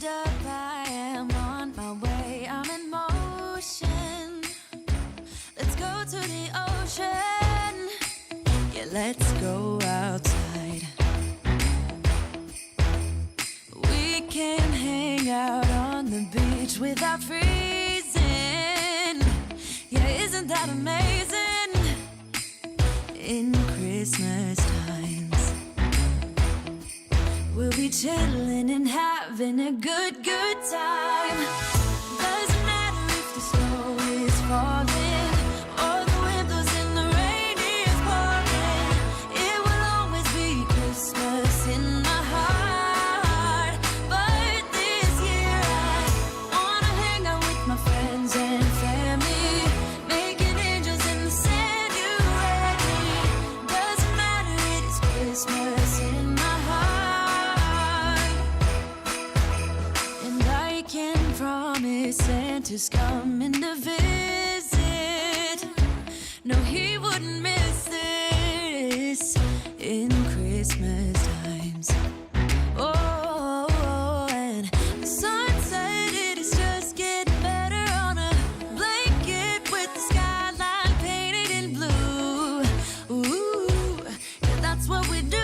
up, I am on my way. I'm in motion. Let's go to the ocean. Yeah, let's go outside. We can hang out on the beach without freezing. Yeah, isn't that amazing? In Christmas times, we'll be chilling and having a good time. Doesn't matter if the snow is falling or the wind blows and the rain is pouring. It will always be Christmas in my heart. But this year I wanna hang out with my friends and family, making angels in the sand. You ready? Doesn't matter, it is Christmas in my heart. And I can promise Santa's coming to visit. No, he wouldn't miss this in Christmas times. Oh, and the sunset, it is just getting better on a blanket with the skyline painted in blue. Ooh, yeah, that's what we do.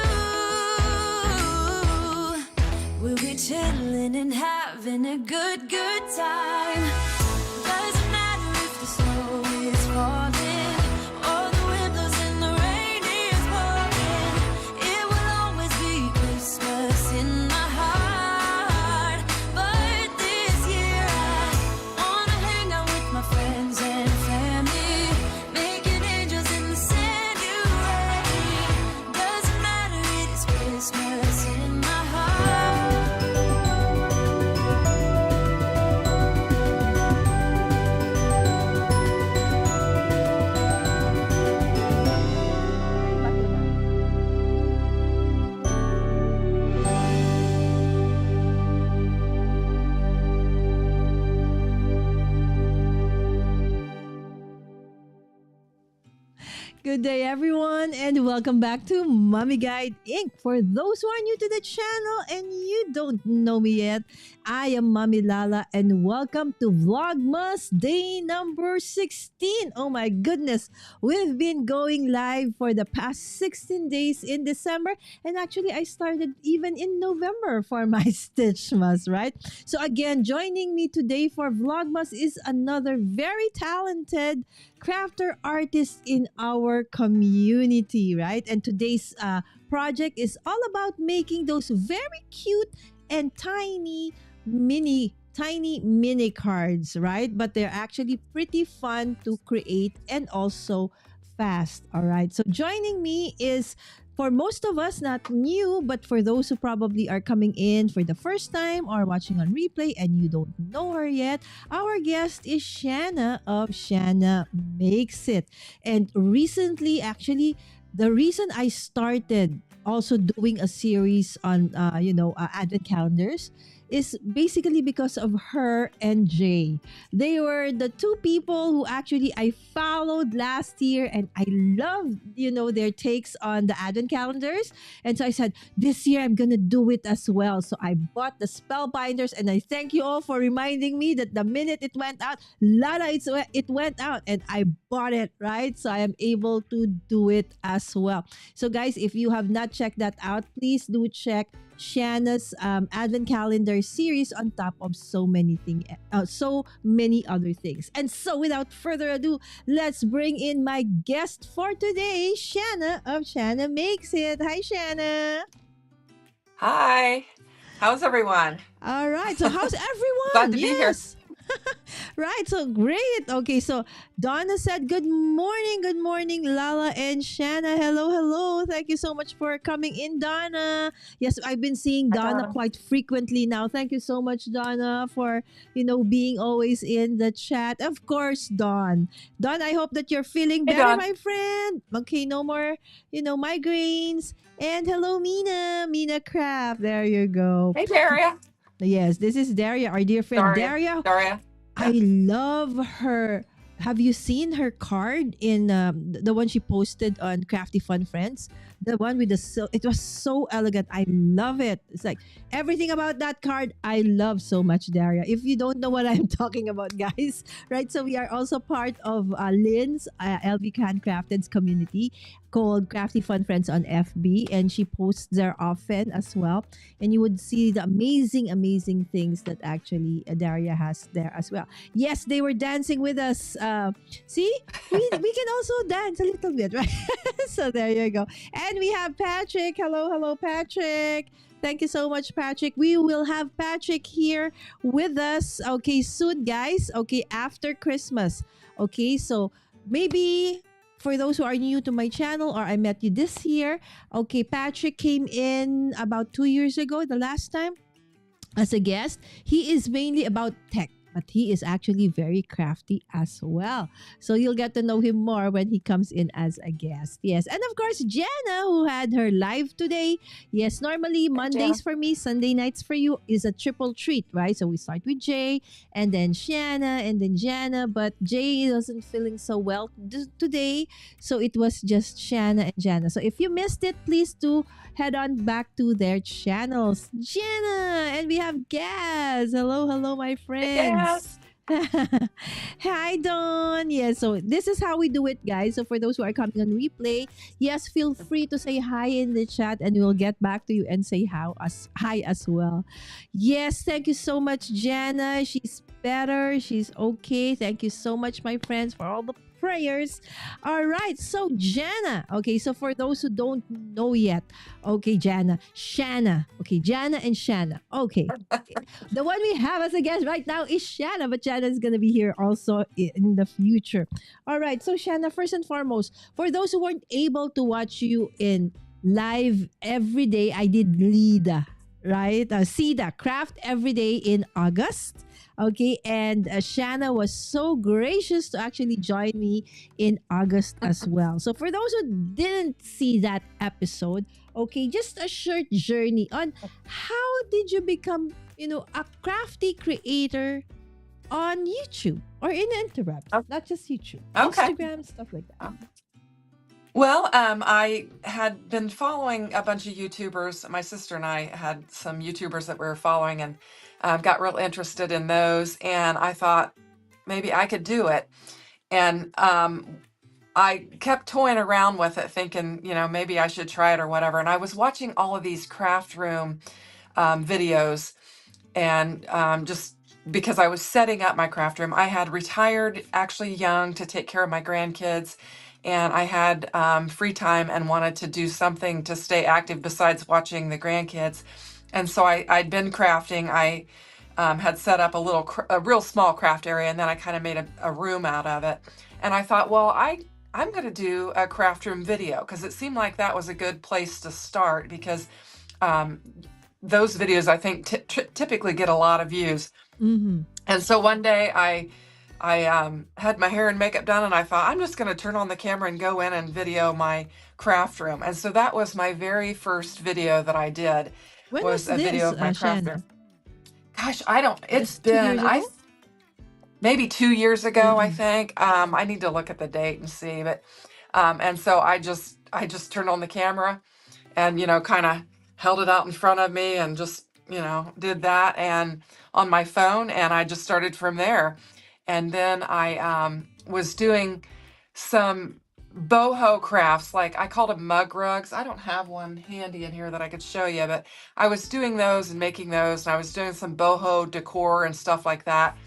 We'll be chilling and having a good time. Doesn't matter if the snow is falling or the wind blows and the rain is pouring. It will always be Christmas in my heart. But this year I wanna hang out with my friends and family, making angels in the sand. You ready? Doesn't matter, it is Christmas in my heart. Good day, everyone, and welcome back to Mommy Guide Inc. For those who are new to the channel and you don't know me yet, I am Mommy Lala, and welcome to Vlogmas day number 16. Oh my goodness, we've been going live for the past 16 days in December, and actually I started even in November for my Stitchmas, right? So again, joining me today for Vlogmas is another very talented crafter artist in our community, right? And today's project is all about making those very cute and tiny mini cards, right? But they're actually pretty fun to create and also fast. All right, so joining me is, for most of us, not new, but for those who probably are coming in for the first time or watching on replay and you don't know her yet, our guest is Shanna of Shanna Makes It. And recently, actually, the reason I started also doing a series on, advent calendars is basically because of her and Jay. They were the two people who actually I followed last year, and I loved, their takes on the advent calendars. And so I said, this year I'm gonna do it as well. So I bought the spellbinders, and I thank you all for reminding me that the minute it went out, it went out, and I bought it, right? So I am able to do it as well. So guys, if you have not checked that out, please do check Shanna's advent calendar series on top of so many other things. And so without further ado, let's bring in my guest for today, Shanna of Shanna Makes It. Hi, Shanna. Hi. How's everyone? All right. So how's everyone? Glad to be here. Right. So great. Okay. So Donna said, good morning, Lala and Shanna. Hello. Thank you so much for coming in, Donna. Yes, I've been seeing Donna quite frequently now. Thank you so much, Donna, for, being always in the chat. Of course, Dawn, I hope that you're feeling better, Dawn. my friend. Okay. No more, migraines. And hello, Mina Craft. There you go. Hey, Daria. Yes, this is Daria, our dear friend Daria. I love her. Have you seen her card in the one she posted on Crafty Fun Friends? the one with the it was so elegant. I love it. It's like everything about that card I love so much, Daria. If you don't know what I'm talking about, guys, right? So we are also part of Lynn's LV Handcrafted's community called Crafty Fun Friends on FB, and she posts there often as well. And you would see the amazing things that actually Daria has there as well. Yes, they were dancing with us. See, we can also dance a little bit, right? So there you go. And we have Patrick. Hello, Patrick. Thank you so much, Patrick. We will have Patrick here with us. Okay, soon, guys. Okay, after Christmas. Okay, so maybe for those who are new to my channel or I met you this year, okay, Patrick came in about 2 years ago, the last time, as a guest. He is mainly about tech, but he is actually very crafty as well. So you'll get to know him more when he comes in as a guest. Yes. And of course, Jenna, who had her live today. Yes, normally Mondays for me, Sunday nights for you is a triple treat, right? So we start with Jay and then Shanna and then Jenna, but Jay wasn't feeling so well today. So it was just Shanna and Jenna. So if you missed it, please do head on back to their channels. Jenna, and we have Gaz. Hello, my friends. Yes. Hi, Dawn. Yes, so this is how we do it, guys. So for those who are coming on replay, yes, feel free to say hi in the chat and we'll get back to you and say hi as well. Yes, thank you so much, Jenna. She's better. She's okay. Thank you so much, my friends, for all the prayers. All right, so Jana. Okay, so for those who don't know yet, okay, Shanna. Okay, Jana and Shanna. Okay, the one we have as a guest right now is Shanna, but Shanna is gonna be here also in the future. All right, so Shanna, first and foremost, for those who weren't able to watch you in live every day, I did Lida, right? Sida Craft every day in August. Okay, and Shanna was so gracious to actually join me in August as well. So for those who didn't see that episode, okay, just a short journey on how did you become, a crafty creator on YouTube or in interwebs, not just YouTube, Okay. Instagram, stuff like that. Well, I had been following a bunch of YouTubers. My sister and I had some YouTubers that we were following and got real interested in those. And I thought maybe I could do it. And I kept toying around with it, thinking, maybe I should try it or whatever. And I was watching all of these craft room videos and just because I was setting up my craft room. I had retired actually young to take care of my grandkids. And I had free time and wanted to do something to stay active besides watching the grandkids. And so I'd been crafting. I had set up a real small craft area, and then I kind of made a room out of it. And I thought, well, I'm going to do a craft room video because it seemed like that was a good place to start because those videos, I think, typically get a lot of views. Mm-hmm. And so one day I had my hair and makeup done and I thought, I'm just going to turn on the camera and go in and video my craft room. And so that was my very first video that I did. When was a this, video of my craft Shanna? room. Gosh, it's Just 2 years been, ago? maybe 2 years ago, I Mhm. think. I need to look at the date and see, but, and so I just turned on the camera and, kind of held it out in front of me and just, did that and on my phone. And I just started from there. And then I was doing some boho crafts, like I called them mug rugs. I don't have one handy in here that I could show you, but I was doing those and making those, and I was doing some boho decor and stuff like that.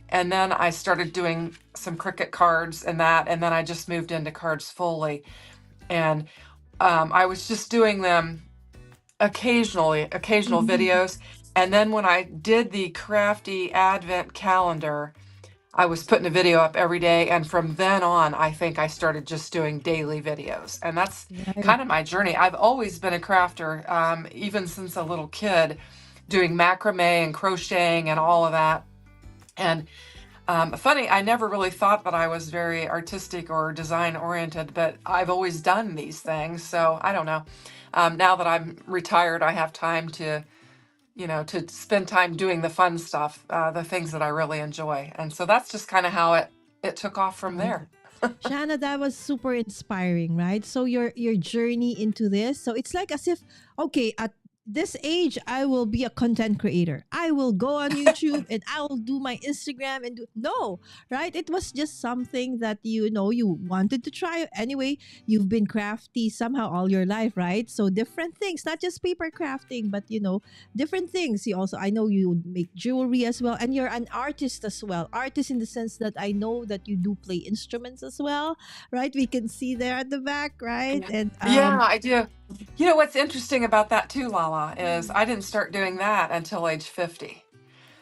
And then I started doing some Cricut cards and that, and then I just moved into cards fully. And I was just doing them occasional videos. And then when I did the crafty advent calendar, I was putting a video up every day. And from then on, I think I started just doing daily videos. And that's Right. kind of my journey. I've always been a crafter, even since a little kid, doing macrame and crocheting and all of that. And funny, I never really thought that I was very artistic or design oriented, but I've always done these things. So I don't know. Now that I'm retired, I have time to spend time doing the fun stuff, the things that I really enjoy. And so that's just kind of how it took off from Right. there. Shanna, that was super inspiring, right? So your journey into this. So it's like as if, okay, at this age, I will be a content creator. I will go on YouTube and I will do my Instagram and do no, right? It was just something that you know you wanted to try. Anyway, you've been crafty somehow all your life, right? So different things, not just paper crafting, but different things. You also, I know you make jewelry as well, and you're an artist as well. Artist in the sense that I know that you do play instruments as well, right? We can see there at the back, right? Yeah. And Yeah, I do. You know what's interesting about that too, Lala, is I didn't start doing that until age 50.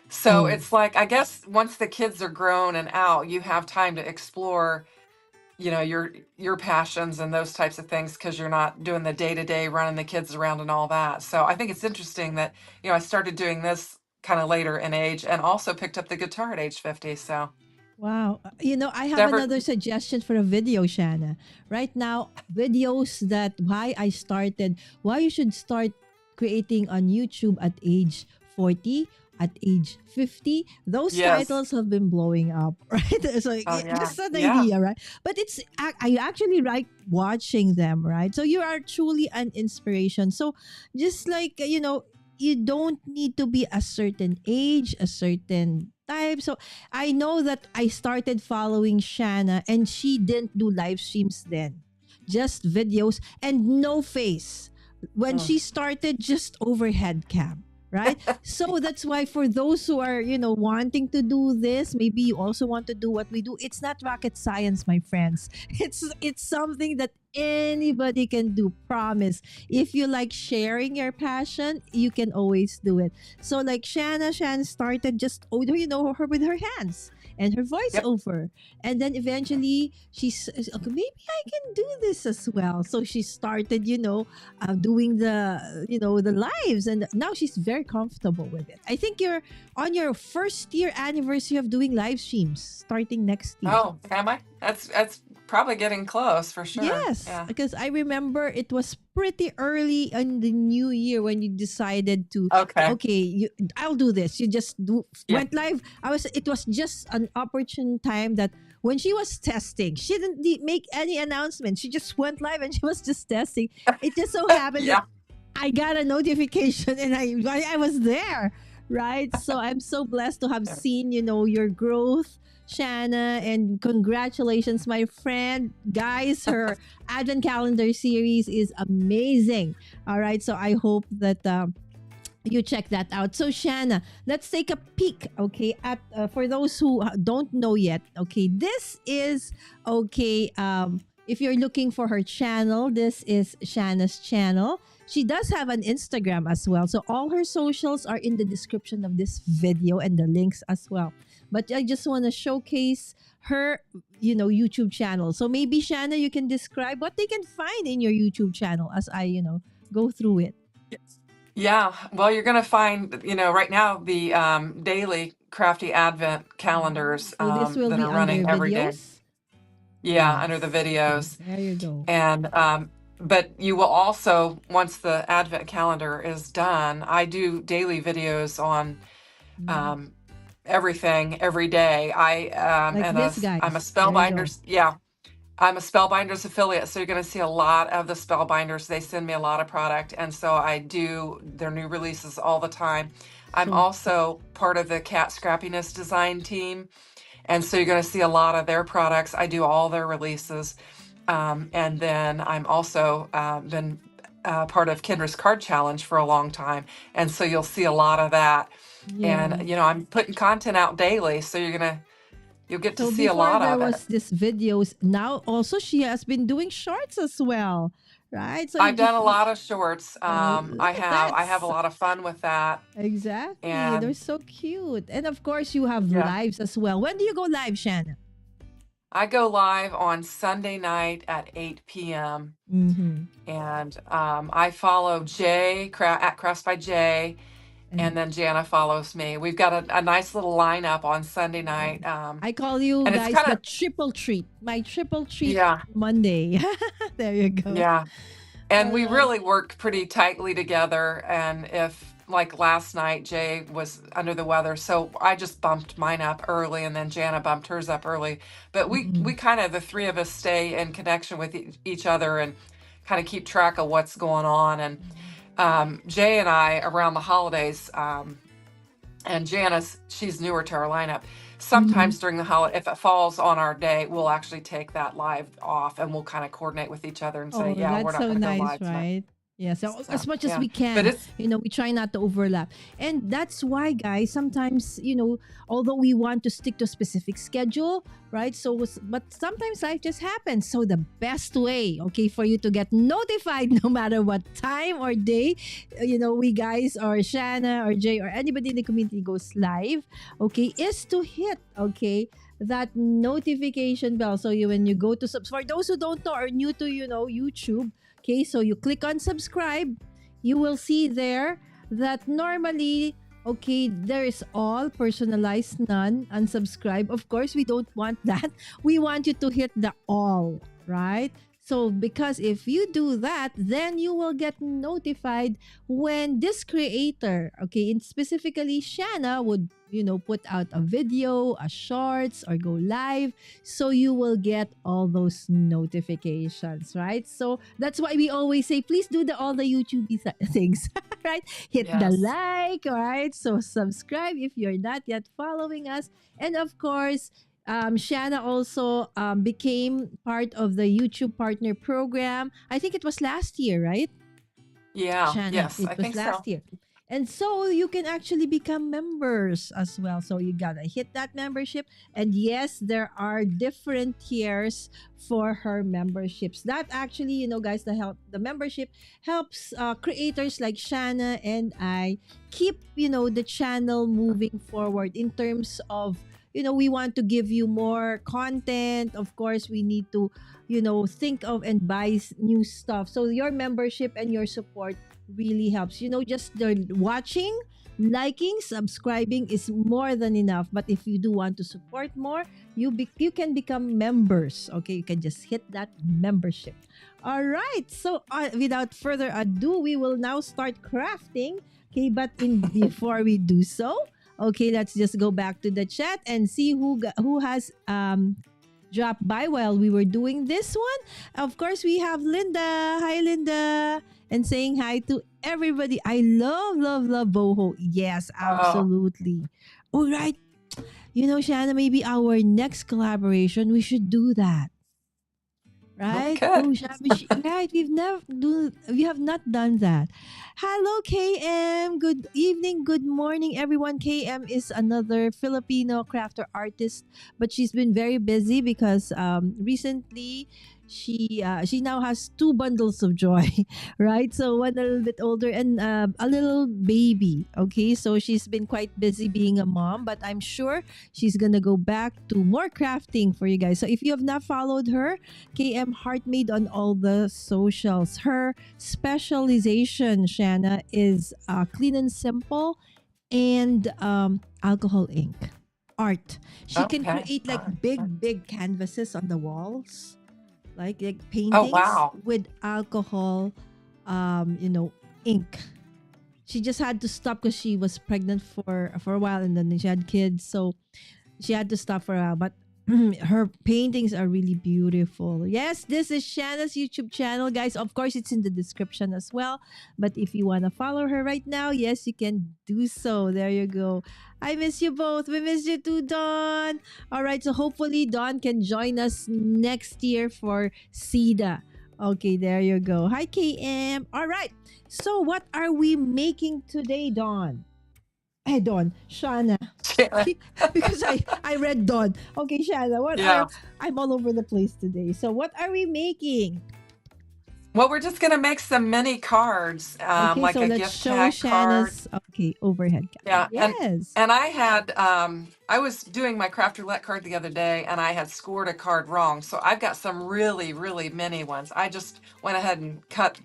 So oh it's like, I guess once the kids are grown and out, you have time to explore, your passions and those types of things because you're not doing the day-to-day running the kids around and all that. So I think it's interesting that, I started doing this kind of later in age and also picked up the guitar at age 50. So wow. I have never, another suggestion for a video, Shanna. Right now, videos that why you should start creating on YouTube at age 40, at age 50. Those yes. titles have been blowing up, right? So Oh yeah. just an Yeah. idea, right? But I actually like watching them, right? So you are truly an inspiration. So just like, you don't need to be a certain age, a certain type. So I know that I started following Shanna and she didn't do live streams then. Just videos and no face. When Mm. she started, just overhead cam. Right? So that's why for those who are, wanting to do this, maybe you also want to do what we do. It's not rocket science, my friends. It's something that anybody can do. Promise. If you like sharing your passion, you can always do it. So like Shanna started just her with her hands and her Yep. voiceover, and then eventually she's okay, maybe I can do this as well. So she started, doing the lives, and now she's very comfortable with it. I think you're on your first year anniversary of doing live streams starting next year. Oh, am I? That's probably getting close for sure. Yes, Yeah. because I remember it was pretty early in the new year when you decided to, Okay. okay, I'll do this. You just Yeah. went live. It was just an opportune time that when she was testing, she didn't make any announcement. She just went live and she was just testing. It just so happened that Yeah. I got a notification and I was there, right? So I'm so blessed to have seen, your growth, Shanna, and congratulations, my friend. Guys, her Advent Calendar series is amazing. All right, so I hope that you check that out. So Shanna, let's take a peek, okay, at for those who don't know yet, okay, this is okay. If you're looking for her channel, this is Shanna's channel. She does have an Instagram as well. So all her socials are in the description of this video and the links as well. But I just want to showcase her, YouTube channel. So maybe Shanna, you can describe what they can find in your YouTube channel as I, go through it. Yeah. Well, you're going to find, right now the daily crafty advent calendars So this will that be are under running every day. videos. Yeah, under the videos. There you go. And but you will also, once the advent calendar is done, I do daily videos on everything every day. Like this, guys. I'm a There you go. Spellbinders. Yeah. I'm a Spellbinders affiliate, so you're going to see a lot of the Spellbinders. They send me a lot of product, and so I do their new releases all the time. I'm So- also part of the Cat Scrappiness design team, and so you're going to see a lot of their products. I do all their releases, and then I'm also been part of Kendra's Card Challenge for a long time, and so you'll see a lot of that. Yeah. And I'm putting content out daily, so you'll get to So see a before lot there of it. was this videos. Now also she has been doing shorts as well, right? So I've done a lot of shorts. look I at have a that. lot of fun with that. Exactly. They're And so cute. And of course you have yeah, lives as well. When do you go live, Shanna? I go live on Sunday night at 8 p.m. Mm-hmm. And I follow Jay at Crafts by Jay, and then Jana follows me. We've got a nice little lineup on Sunday night. I call you And it's guys kind the of, triple treat. My triple treat yeah, Monday. There you go. yeah. And we Uh, really work pretty tightly together. And if like last night, Jay was under the weather, so I just bumped mine up early, and then Jana bumped hers up early. But we Mm-mm. kind of, the three of us, stay in connection with each other and kind of keep track of what's going on. And Jay and I, around the holidays, and Janice, she's newer to our lineup. Mhm. Sometimes during the holiday, if it falls on our day, we'll actually take that live off, and we'll kind of coordinate with each other and say, Oh, yeah, we're that's not so going to go nice, live tonight. right? Yeah, so So as much as yeah, we but can, it's we try not to overlap. And that's why, guys, sometimes, although we want to stick to a specific schedule, right? So, but sometimes life just happens. So, the best way, okay, for you to get notified no matter what time or day, we guys or Shanna or Jay or anybody in the community goes live, okay, is to hit, okay, that notification bell. So when you go to for those who don't know or new to YouTube, okay, so you click on subscribe, you will see there that normally, okay, there is all personalized, none, unsubscribe. Of course, we don't want that. We want you to hit the all, right? So because if you do that, then you will get notified when this creator, okay, and specifically Shanna would, put out a video, a shorts, or go live. So you will get all those notifications, right? So that's why we always say, please do all the YouTube things, right? Hit the yes. like, all right? So subscribe if you're not yet following us. And of course, Shanna also became part of the YouTube Partner Program. I think it was last year, right? Yeah, Shanna, yes, I it was think so. last year. And so you can actually become members as well. So you gotta hit that membership. And yes, there are different tiers for her memberships. That actually, guys, the membership helps creators like Shanna and I keep, the channel moving forward in terms of, we want to give you more content. Of course, we need to, think of and buy new stuff. So your membership and your support really helps. Just the watching, liking, subscribing is more than enough. But if you do want to support more, you can become members. Okay, you can just hit that membership. All right. So without further ado, we will now start crafting. Okay, but in before we do so, okay, let's just go back to the chat and see who has dropped by while we were doing this one. Of course, we have Linda. Hi, Linda. And saying hi to everybody. I love, love, love boho. Yes, Oh, absolutely. All right. Shanna, maybe our next collaboration, we should do that. we Right? could. Oh, right. We have not done that. Hello, KM. Good evening. Good morning, everyone. KM is another Filipino crafter artist, but she's been very busy because recently she now has two bundles of joy, right? So one a little bit older and a little baby. Okay, so she's been quite busy being a mom, but I'm sure she's gonna go back to more crafting for you guys. So if you have not followed her, KM Heartmade on all the socials. Her specialization, Shanna, is clean and simple and alcohol ink art. She can Okay. create All like right. big canvases on the walls, like Oh, paintings wow. with alcohol, ink. She just had to stop because she was pregnant for a while and then she had kids, so she had to stop for a while. But her paintings are really beautiful. Yes, this is Shanna's YouTube channel, guys. Of course, it's in the description as well. But if you want to follow her right now, yes, you can do so. There you go. I miss you both. We miss you too, Dawn. All right, so hopefully Dawn can join us next year for SIDA. Okay, there you go. Hi, KM. All right. So, what are we making today, Dawn? Hey, Dawn, Shana. Okay, because I read Dawn. Okay, Shana, Yeah. I'm all over the place today. So, what are we making? Well, we're just gonna make some mini cards, Okay, like so a let's gift show tag card. Shana's overhead card. Yeah, Yes. and I had I was doing my craft roulette card the other day, and I had scored a card wrong. So I've got some really, really mini ones. I just went ahead and cut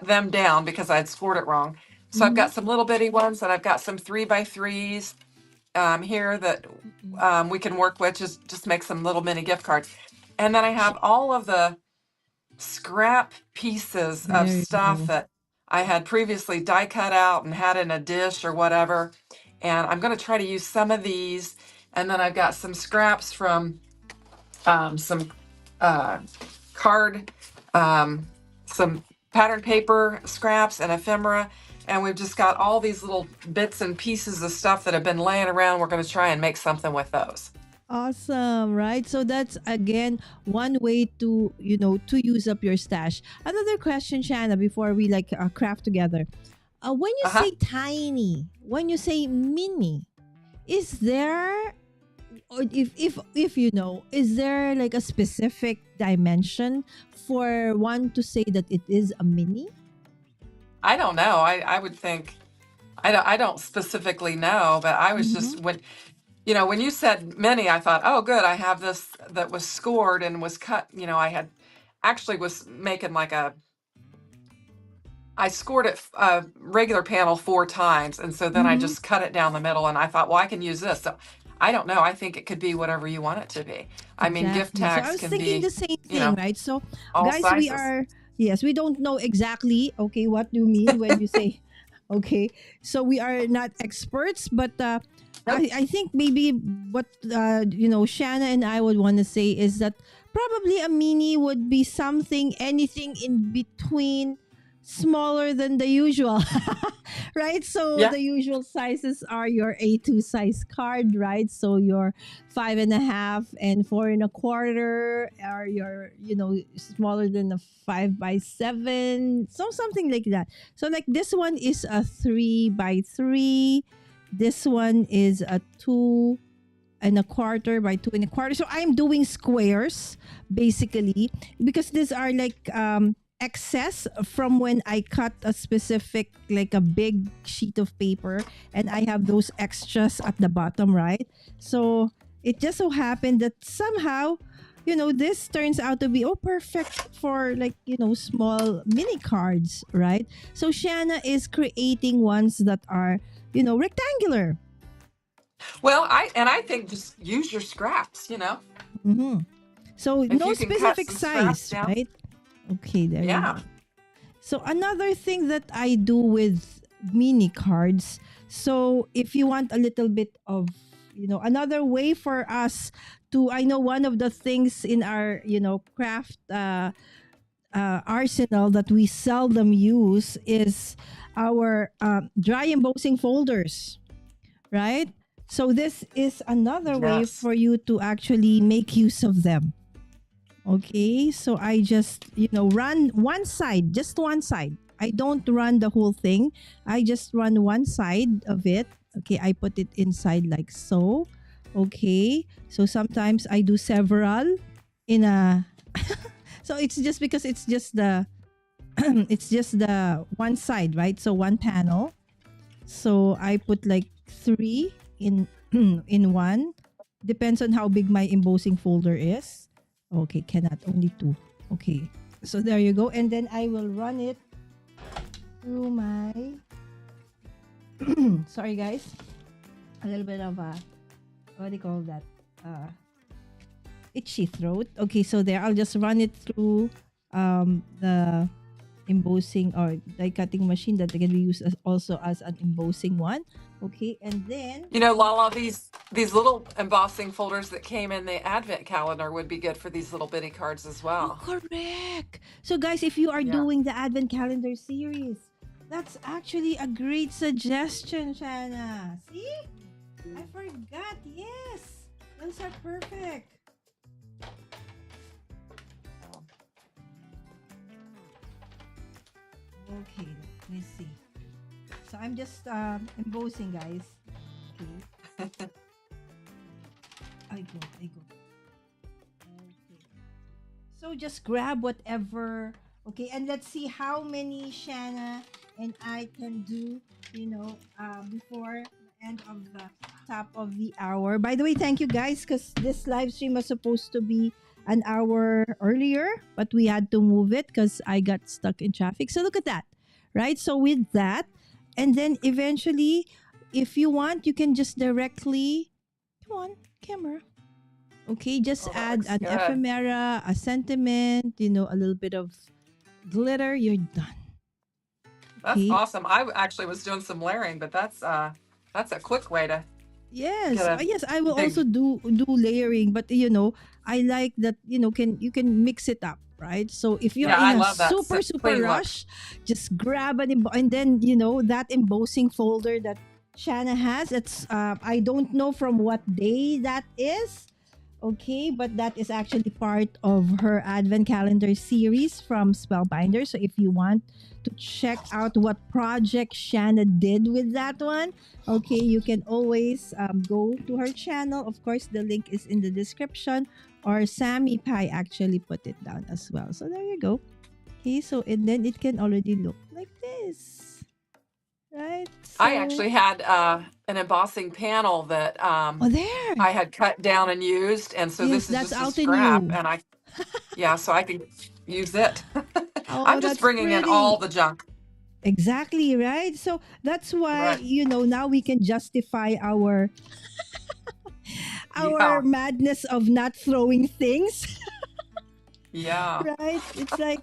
them down because I'd scored it wrong. So I've Mm-hmm. got some little bitty ones, and I've got some 3x3s here that Mm-mm. we can work with. Just make some little mini gift cards, and then I have all of the scrap pieces of There you stuff go. that I had previously die cut out and had in a dish or whatever. And I'm going to try to use some of these. And then I've got some scraps from some uh, card, some pattern paper scraps and ephemera. And we've just got all these little bits and pieces of stuff that have been laying around. We're going to try and make something with those. Awesome, right? So that's again one way to, to use up your stash. Another question, Shanna, before we like craft together. When you Uh-huh. say tiny, when you say mini, is there, or if you know, is there like a specific dimension for one to say that it is a mini? I don't know. I would think I don't specifically know, but I was Mm-hmm. just when you said mini, I thought, oh, good, I have this that was scored and was cut. I had actually was making like I scored it a regular panel 4 times, and so then I Mm-hmm. just cut it down the middle, and I thought, well, I can use this. So I don't know. I think it could be whatever you want it to be. I mean, gift Exactly. So I tags was can thinking the be, same you thing, know, right? So, all guys, we sizes. are, yes, we don't know exactly, okay, what do you mean when you say, okay. So we are not experts, but Nope. I think maybe what, Shanna and I would want to say is that probably a mini would be something, anything in between smaller than the usual. Right? So Yeah. the usual sizes are your A2 size card, right? So your 5.5 and 4.25 are your, smaller than a 5x7. So something like that. So like this one is a 3x3. This one is a 2.25 by 2.25. So I'm doing squares basically because these are like excess from when I cut a specific, like a big sheet of paper, and I have those extras at the bottom, right? So it just so happened that somehow, this turns out to be perfect for like, small mini cards, right? So Shanna is creating ones that are, rectangular. Well, I think just use your scraps. Mm-hmm. So If no you can cut specific some scraps size, down. right? Okay, there you Yeah. go. So another thing that I do with mini cards. So if you want a little bit of, another way for us to, I know one of the things in our, craft arsenal that we seldom use is our dry embossing folders, right? So this is another way Yes. for you to actually make use of them. Okay, so I just, run one side, just one side. I don't run the whole thing. I just run one side of it. Okay, I put it inside like so. Okay, so sometimes I do several in a. So it's just because it's just the, it's just the one side, right? So one panel. So I put like 3 in in one. Depends on how big my embossing folder is. Okay, cannot only 2. Okay. So there you go. And then I will run it through my sorry guys. A little bit of a, what do you call that? Itchy throat. Okay, so there I'll just run it through the embossing or die cutting machine that can be used as also as an embossing one. Okay, and then Lala, these little embossing folders that came in the advent calendar would be good for these little bitty cards as well. correct. So guys, if you are Yeah. doing the advent calendar series, that's actually a great suggestion, Shanna. See? I forgot. Yes. Those are perfect. Okay, let me see. So I'm just embossing, guys. Okay. I go. Okay. So just grab whatever. Okay, and let's see how many Shanna and I can do, before the end of the top of the hour. By the way, thank you guys because this live stream was supposed to be an hour earlier, but we had to move it because I got stuck in traffic. So look at that, right? So with that, and then eventually, if you want, you can just directly, come on, camera. Okay, just Oh, that add looks an good. ephemera, a sentiment, a little bit of glitter. You're done. That's Okay. awesome. Actually was doing some layering, but that's a quick way to get Yes, a yes, I will also big. do layering, but I like that, can mix it up, right? So if you're Yeah, in I a love that super clean look. rush, just grab and then that embossing folder that Shanna has. It's I don't know from what day that is. Okay, but that is actually part of her advent calendar series from Spellbinder. So if you want to check out what project Shanna did with that one, okay, you can always go to her channel. Of course, the link is in the description, or Sammy Pie actually put it down as well. So there you go. Okay, so and then it can already look like this, right? I So, actually had an embossing panel that oh, there. I had cut down and used, and so Yes, this is that's just a out in scrap, you. and yeah, so I can use it. Oh, I'm just that's bringing in all pretty. the junk. Exactly, right? So that's why, Right. now we can justify our Yeah. madness of not throwing things, Yeah. right? It's like,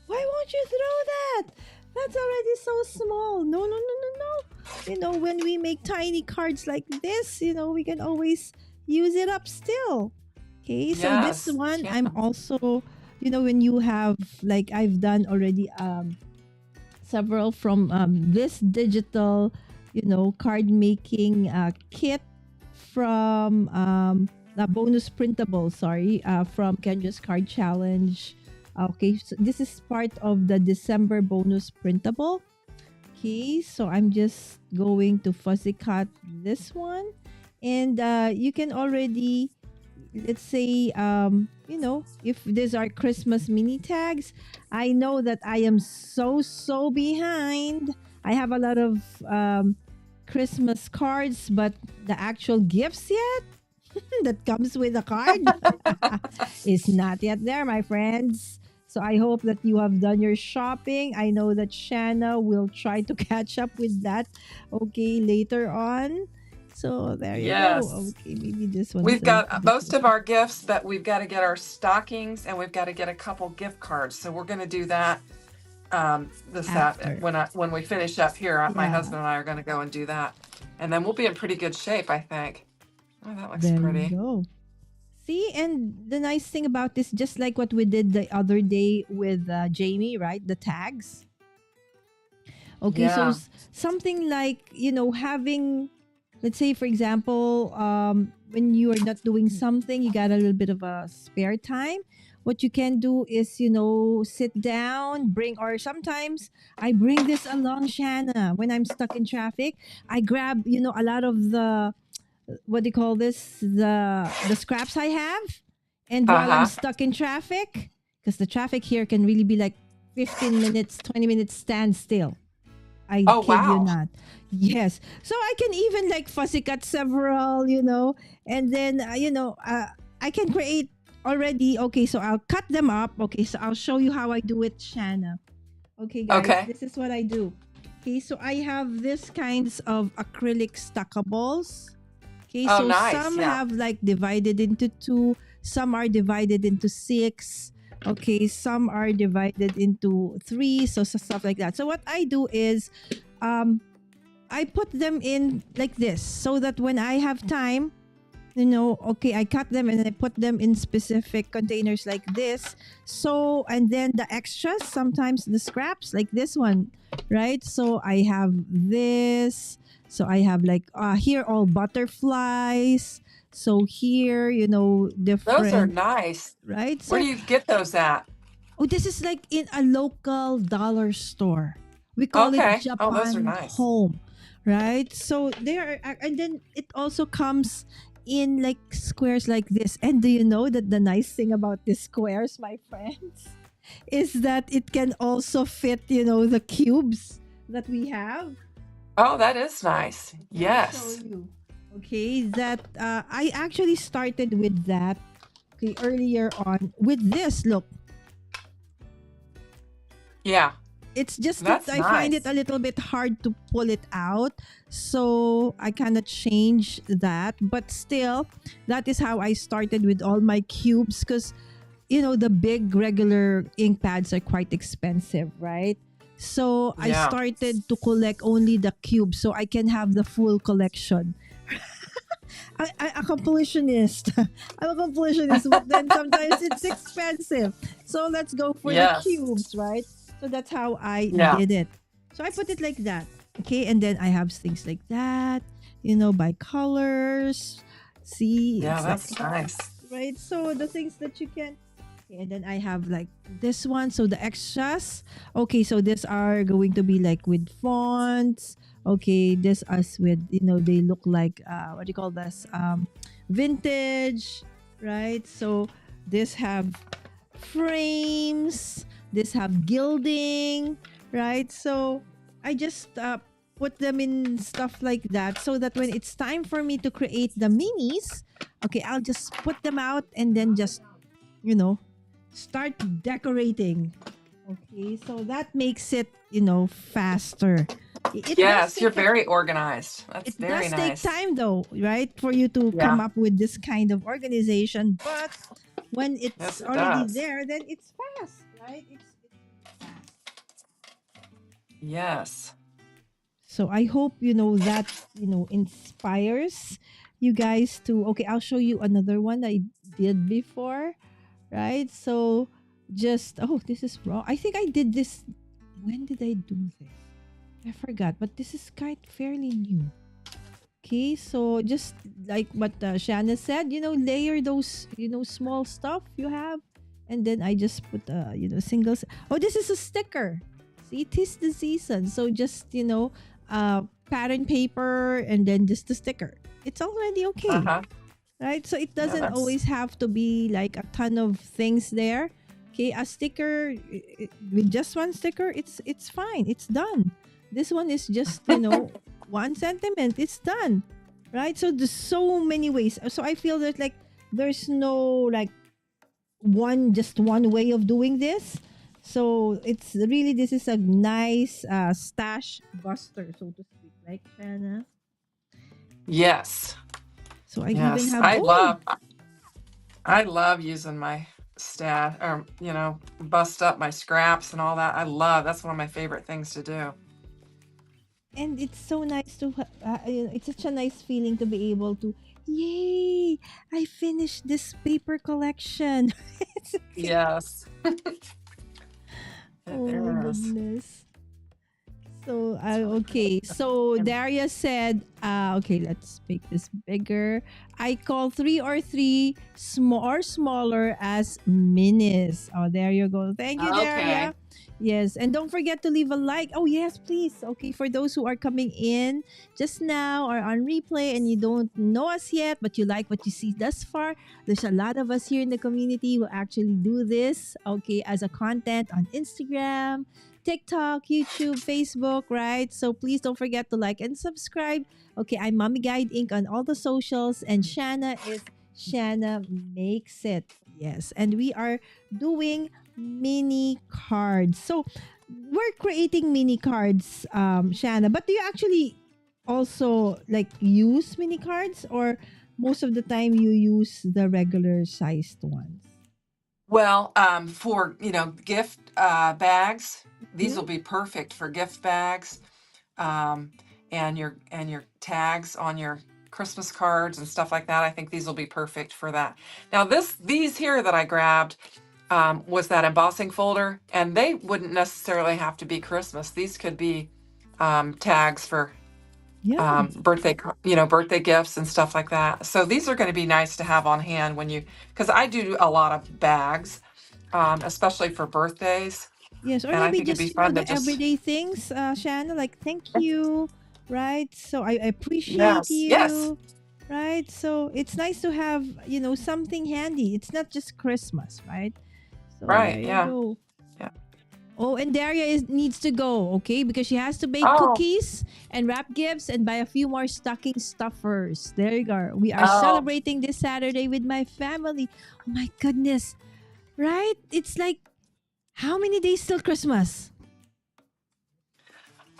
why won't you throw that? That's already so small. No, no, no, no, no. When we make tiny cards like this, we can always use it up still. Okay, so this Yes. one, Yeah. I'm also, when you have, like, I've done already several from this digital, card making kit from the bonus printable, sorry, from Kendra's Card Challenge. Okay, so this is part of the December bonus printable. Okay, so I'm just going to fuzzy cut this one. And you can already, let's say, if these are Christmas mini tags, I know that I am so behind. I have a lot of Christmas cards, but the actual gifts yet that comes with a card is not yet there, my friends. So I hope that you have done your shopping. I know that Shanna will try to catch up with that, okay, later on. So there you go. Yes. Okay, maybe this one is We've a little got bit most of different. our gifts, but we've got to get our stockings and we've got to get a couple gift cards. So we're going to do that this After. when we finish up here. My Yeah, husband and I are going to go and do that, and then we'll be in pretty good shape, I think. Oh, that looks there you pretty. go. See, and the nice thing about this, just like what we did the other day with Jamie, right? The tags. Okay, so Yeah. something like, having, let's say, for example, when you are not doing something, you got a little bit of a spare time. What you can do is, sit down, or sometimes I bring this along, Shanna, when I'm stuck in traffic. I grab, a lot of the, what do you call this? The scraps I have. And Uh while I'm huh. stuck in traffic, because the traffic here can really be like 15 minutes, 20 minutes standstill. I Oh kid you wow. not. Yes. So I can even like fussy cut several, and then, I can create already. Okay, so I'll cut them up. Okay, so I'll show you how I do it, Shanna. Okay, guys, Okay. this is what I do. Okay, so I have this kinds of acrylic stackables. Okay, Oh so nice. some Yeah. have like divided into two, some are divided into six. Okay, some are divided into three, so stuff like that. So what I do is, um, I put them in like this, so that when I have time, okay, I cut them and I put them in specific containers like this. So, and then the extras, sometimes the scraps like this one, right? So I have this. So I have like, here all butterflies. So here, Those are different, nice. right? Where do So, you get those at? oh, this is like in a local dollar store. We call it Okay. Oh, those are Japan nice. Home, right? So there are, and then it also comes in like squares like this. And do you know that the nice thing about these squares, my friends, is that it can also fit, the cubes that we have. Oh, that is nice. Let me show Yes. you. Okay, that I actually started with that. Okay, earlier on with this. Look, Yeah. it's just that That's I find it nice. a little bit hard to pull it out. So I cannot change that. But still, that is how I started with all my cubes, because, the big regular ink pads are quite expensive, right? So I Yeah. started to collect only the cubes so I can have the full collection. I a completionist. I'm a completionist, but then sometimes it's expensive. So let's go for the Yes. cubes, right? So that's how I Yeah. did it. So I put it like that. Okay, and then I have things like that, by colors. See, Yeah, it's like that's nice. right. So the things that you can. Okay, and then I have like this one. So the extras. Okay, so these are going to be like with fonts. Okay, this us with they look like what do you call this? Vintage, right? So this have frames. This have gilding, right? So I just put them in stuff like that so that when it's time for me to create the minis, okay, I'll just put them out and then just you know start decorating. Okay, so that makes it faster. It does Yes, you're take very organized. That's it very does take nice. time though, right, for you to come Yeah. up with this kind of organization, but when it's Yes, it already does. there, then it's fast, right? It's fast. Yes. So I hope that inspires you guys to. Okay, I'll show you another one I did before, right? So just this is wrong. I think I did this. When did I do this? I forgot, but this is quite fairly new. Okay, so just like what Shanna said, layer those small stuff you have, and then I just put singles. Oh, this is a sticker. See, it is the season, so just pattern paper and then just the sticker. It's already okay, Uh-huh. right? So it Yeah, doesn't that's always have to be like a ton of things there. Okay, a sticker with just one sticker, it's fine. It's done. This one is just 1 centimeter. It's done, right? So there's so many ways. So I feel that like there's no like one way of doing this. So it's really this is a nice stash buster, so to speak, like Shanna. yes. So I even Yes. have I love using my stash or bust up my scraps and all that. That's one of my favorite things to do. and it's so nice to it's such a nice feeling to be able to yay, I finished this paper collection. It's okay. Yes. It Oh my is. goodness. So It's really okay. So Daria said, okay, let's make this bigger. I call 3 or 3 small or smaller as minis. Oh, there you go. Thank you, okay. Daria. Yes, and don't forget to leave a like. Oh yes, please. Okay, for those who are coming in just now or on replay and you don't know us yet, but you like what you see thus far, there's a lot of us here in the community who actually do this. Okay, as a content on Instagram, TikTok, YouTube, Facebook, right? So please don't forget to like and subscribe. Okay, I'm Mommy Guide Inc. on all the socials, and Shanna is Shanna Makes It. Yes, and we are doing mini cards. So we're creating mini cards, Shanna. But do you actually also like use mini cards, or most of the time you use the regular sized ones? Well, for gift bags, these Mhm. will be perfect for gift bags, um, and your tags on your Christmas cards and stuff like that. I think these will be perfect for that. Now, these here that I grabbed was that embossing folder, and they wouldn't necessarily have to be Christmas. These could be tags for Yeah. birthday gifts and stuff like that. So these are going to be nice to have on hand because I do a lot of bags, especially for birthdays, Yes, or and I maybe think it'd be just fun to the just everyday things, Shanna, like thank you, right? So I appreciate yes, yes, you, right? So it's nice to have something handy. It's not just Christmas, right? So there right, you yeah, go. yeah. Oh, and Daria needs to go, okay? Because she has to bake Oh, cookies and wrap gifts and buy a few more stocking stuffers. There you go. We are oh, celebrating this Saturday with my family. Oh my goodness, right? It's like how many days till Christmas?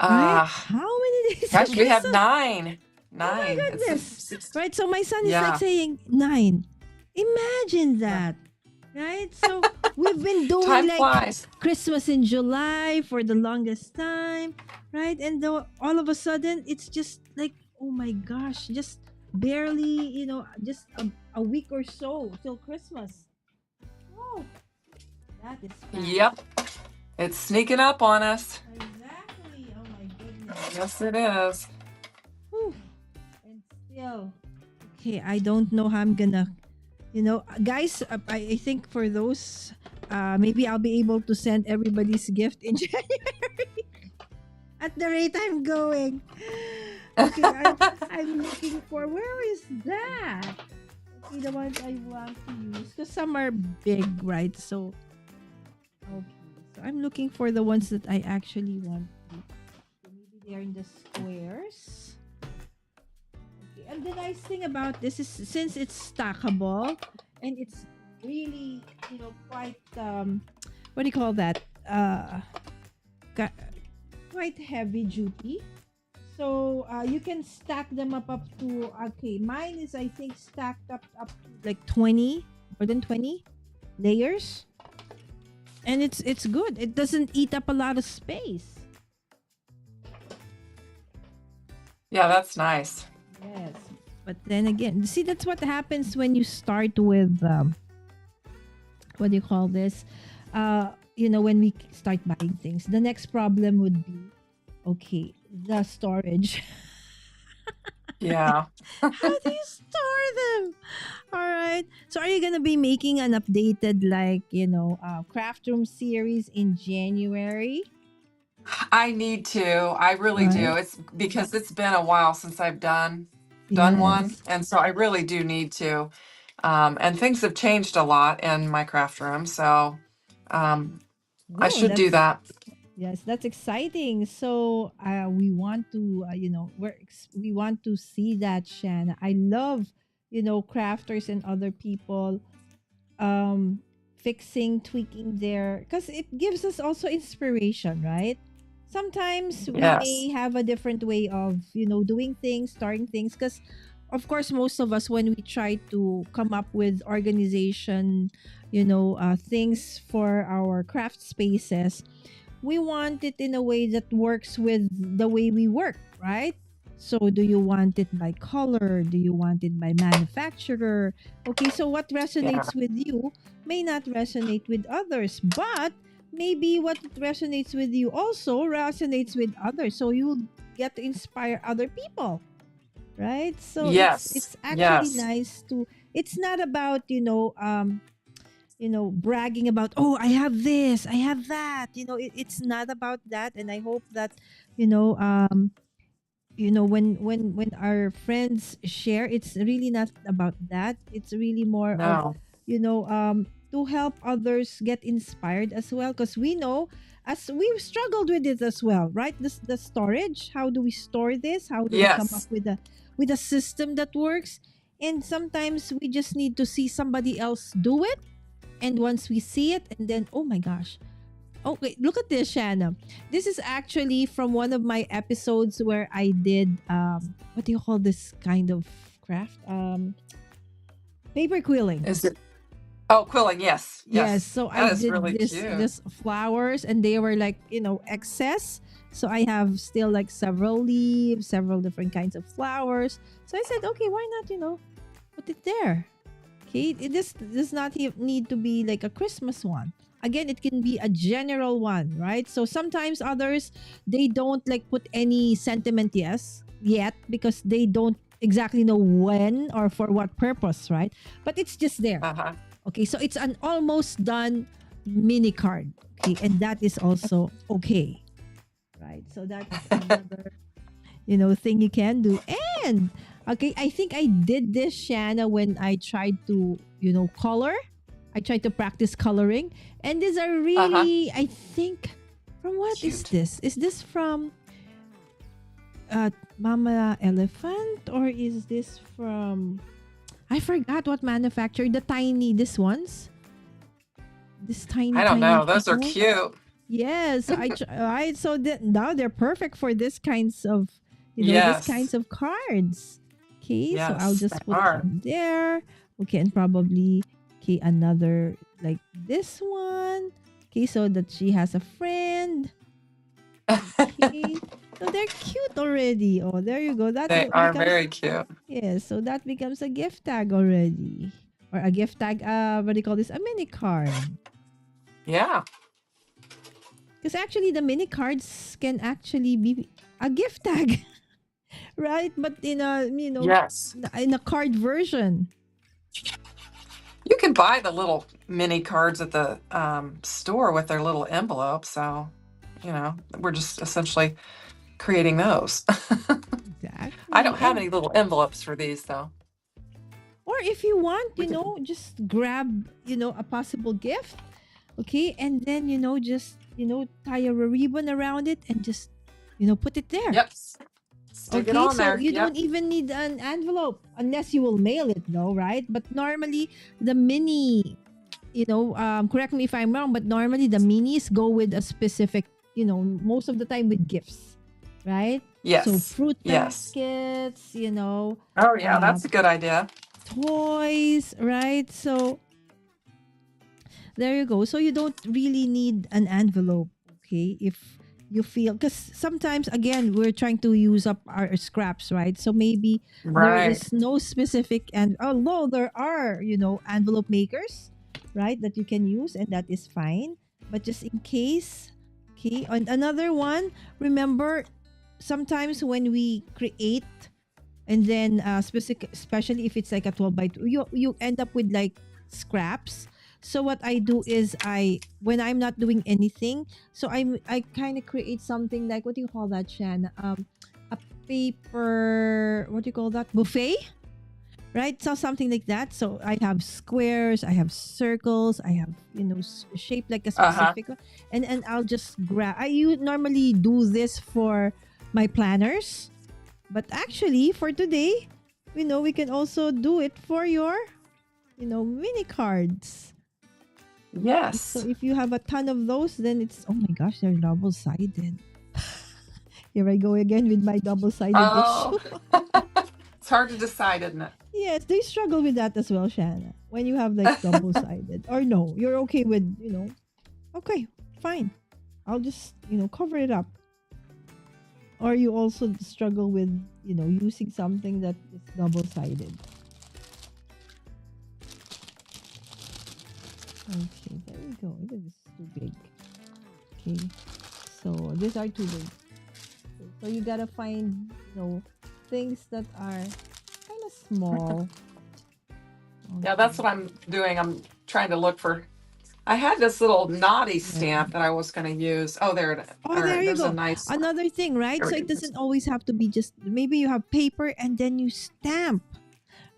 Right? uh, How many days till gosh, we have Christmas? nine, Oh nine. my It's goodness. six. Right? So my son is like Yeah, saying 9. Imagine yeah. that. Right? So We've been doing Time like flies. Christmas in July for the longest time, right? And all of a sudden, it's just like, oh my gosh, just barely, just a week or so till Christmas. Oh, that is fast. Yep. It's sneaking up on us. Exactly. Oh my goodness. Yes, it is. Whew. And still, okay, I don't know how I'm gonna, guys, I think for those, maybe I'll be able to send everybody's gift in January at the rate I'm going. Okay, I'm looking for, where is that? Okay, the ones I want to use, because some are big, right? So, okay, so I'm looking for the ones that I actually want to. So maybe they're in the squares. And the nice thing about this is, since it's stackable and it's really, quite what do you call that? Quite heavy duty. So you can stack them up to, okay, mine is, I think, stacked up to like 20, more than 20 layers. And it's good. It doesn't eat up a lot of space. Yeah, that's nice. Yes. But then again, see, that's what happens when you start with, what do you call this? When we start buying things, the next problem would be, okay, the storage. Yeah. How do you store them? All right. So are you going to be making an updated, like, craft room series in January? I need to. I really do. Right. It's because it's been a while since I've done one, Yes. and so I really do need to. And things have changed a lot in my craft room, so I Oh, should do that's that. yes, that's exciting. So we want to, we want to see that, Shanna. I love, crafters and other people fixing, tweaking their, because it gives us also inspiration, right? Sometimes we Yes. may have a different way of, doing things, starting things, because of course most of us, when we try to come up with organization, things for our craft spaces, we want it in a way that works with the way we work, right? So, do you want it by color? Do you want it by manufacturer? Okay, so what Yeah. resonates with you may not resonate with others, but maybe what resonates with you also resonates with others. So, you get to inspire other people, right? So, it's Yes. it's actually Yes. nice to, it's not about, bragging about, oh, I have this, I have that. It's not about that. And I hope that, you know um when our friends share, it's really not about that. It's really more of, No. to help others get inspired as well, because we know, as we've struggled with it as well, right? The storage, how do we store this, how do we come up Yes. with a system that works? And sometimes we just need to see somebody else do it, and once we see it, and then, oh my gosh. Oh, wait, look at this, Shanna. This is actually from one of my episodes where I did, what do you call this kind of craft? Paper quilling. Is it? Oh, quilling. Yes. Yes, Yes. so I That is did really this cute. this flowers, and they were like, excess. So I have still like several leaves, several different kinds of flowers. So I said, okay, why not, put it there? Okay, this does not need to be like a Christmas one. Again, it can be a general one, right? So sometimes others, they don't like put any sentiment yet, because they don't exactly know when or for what purpose, right? But it's just there. Uh-huh. Okay, so it's an almost done mini card. Okay, and that is also okay, right? So that's another thing you can do. And okay, I think I did this, Shanna, when I tried to, color. I tried to practice coloring. And these are Uh-huh. really, I think, from what is Cute. this? Is this from Mama Elephant? Or is this from, I forgot what manufacturer, this ones? This tiny, I don't tiny know. Those are people? cute. Yes, so now they're perfect for this kinds of, this kinds Yes. of cards. Okay, so I'll Yes, they just put are. them there. Okay, and probably, Okay, another like this one. Okay, so that she has a friend. Okay. So they're cute already. Oh, there you go. That They are becomes, very cute. yes, so that becomes a gift tag already. Or a gift tag, what do you call this? A mini card. Yeah. Because actually the mini cards can actually be a gift tag, right? But in a, Yes. in a card version. You can buy the little mini cards at the store with their little envelopes. So, we're just essentially creating those. I Exactly. don't have And any little envelopes for these, though. or if you want, We could, just grab, a possible gift. Okay, and then just tie a ribbon around it and just put it there. yep, stick it Okay, on so there. you Yep. don't even need an envelope unless you will mail it, though, right? But normally the mini, correct me if I'm wrong, but normally the minis go with a specific, most of the time with gifts, right? So Yes. fruit Yes. baskets, Oh, yeah, uh, that's a good idea. toys, right? So there you go. So you don't really need an envelope, okay? If you feel, because sometimes, again, we're trying to use up our scraps, right? So maybe there Right. is no specific, and although there are, envelope makers, right, that you can use, and that is fine. But just in case, okay. And another one, remember, sometimes when we create, and then specific, especially if it's like a 12 by 2, you end up with like scraps. So what I do is, when I'm not doing anything, so I kind of create something like, what do you call that, Shan? A paper, what do you call that, buffet, right? So something like that. So I have squares, I have circles, I have, shaped like a Uh-huh. specific one. And I'll just grab, normally do this for my planners, but actually, for today, we can also do it for your, mini cards. So Yes. if you have a ton of those, then it's, oh my gosh, they're double sided. Here I go again with my double sided Oh, issue. it's hard to decide, isn't it? Yes, they struggle with that as well, Shanna. When you have like double sided, or no, you're okay with, okay, fine. I'll just, cover it up. Or you also struggle with, using something that is double sided. Okay, there we go. This is too big. Okay, so these are too big. Okay, so you gotta find, things that are kind of small. Yeah, that's Okay. what I'm doing. I'm trying to look for. I had this little naughty Yeah. stamp that I was going to use. Oh, there it. Oh, All there right, you there's a go. nice. Another thing, right? There So we it go. doesn't always have to be just, maybe you have paper and then you stamp,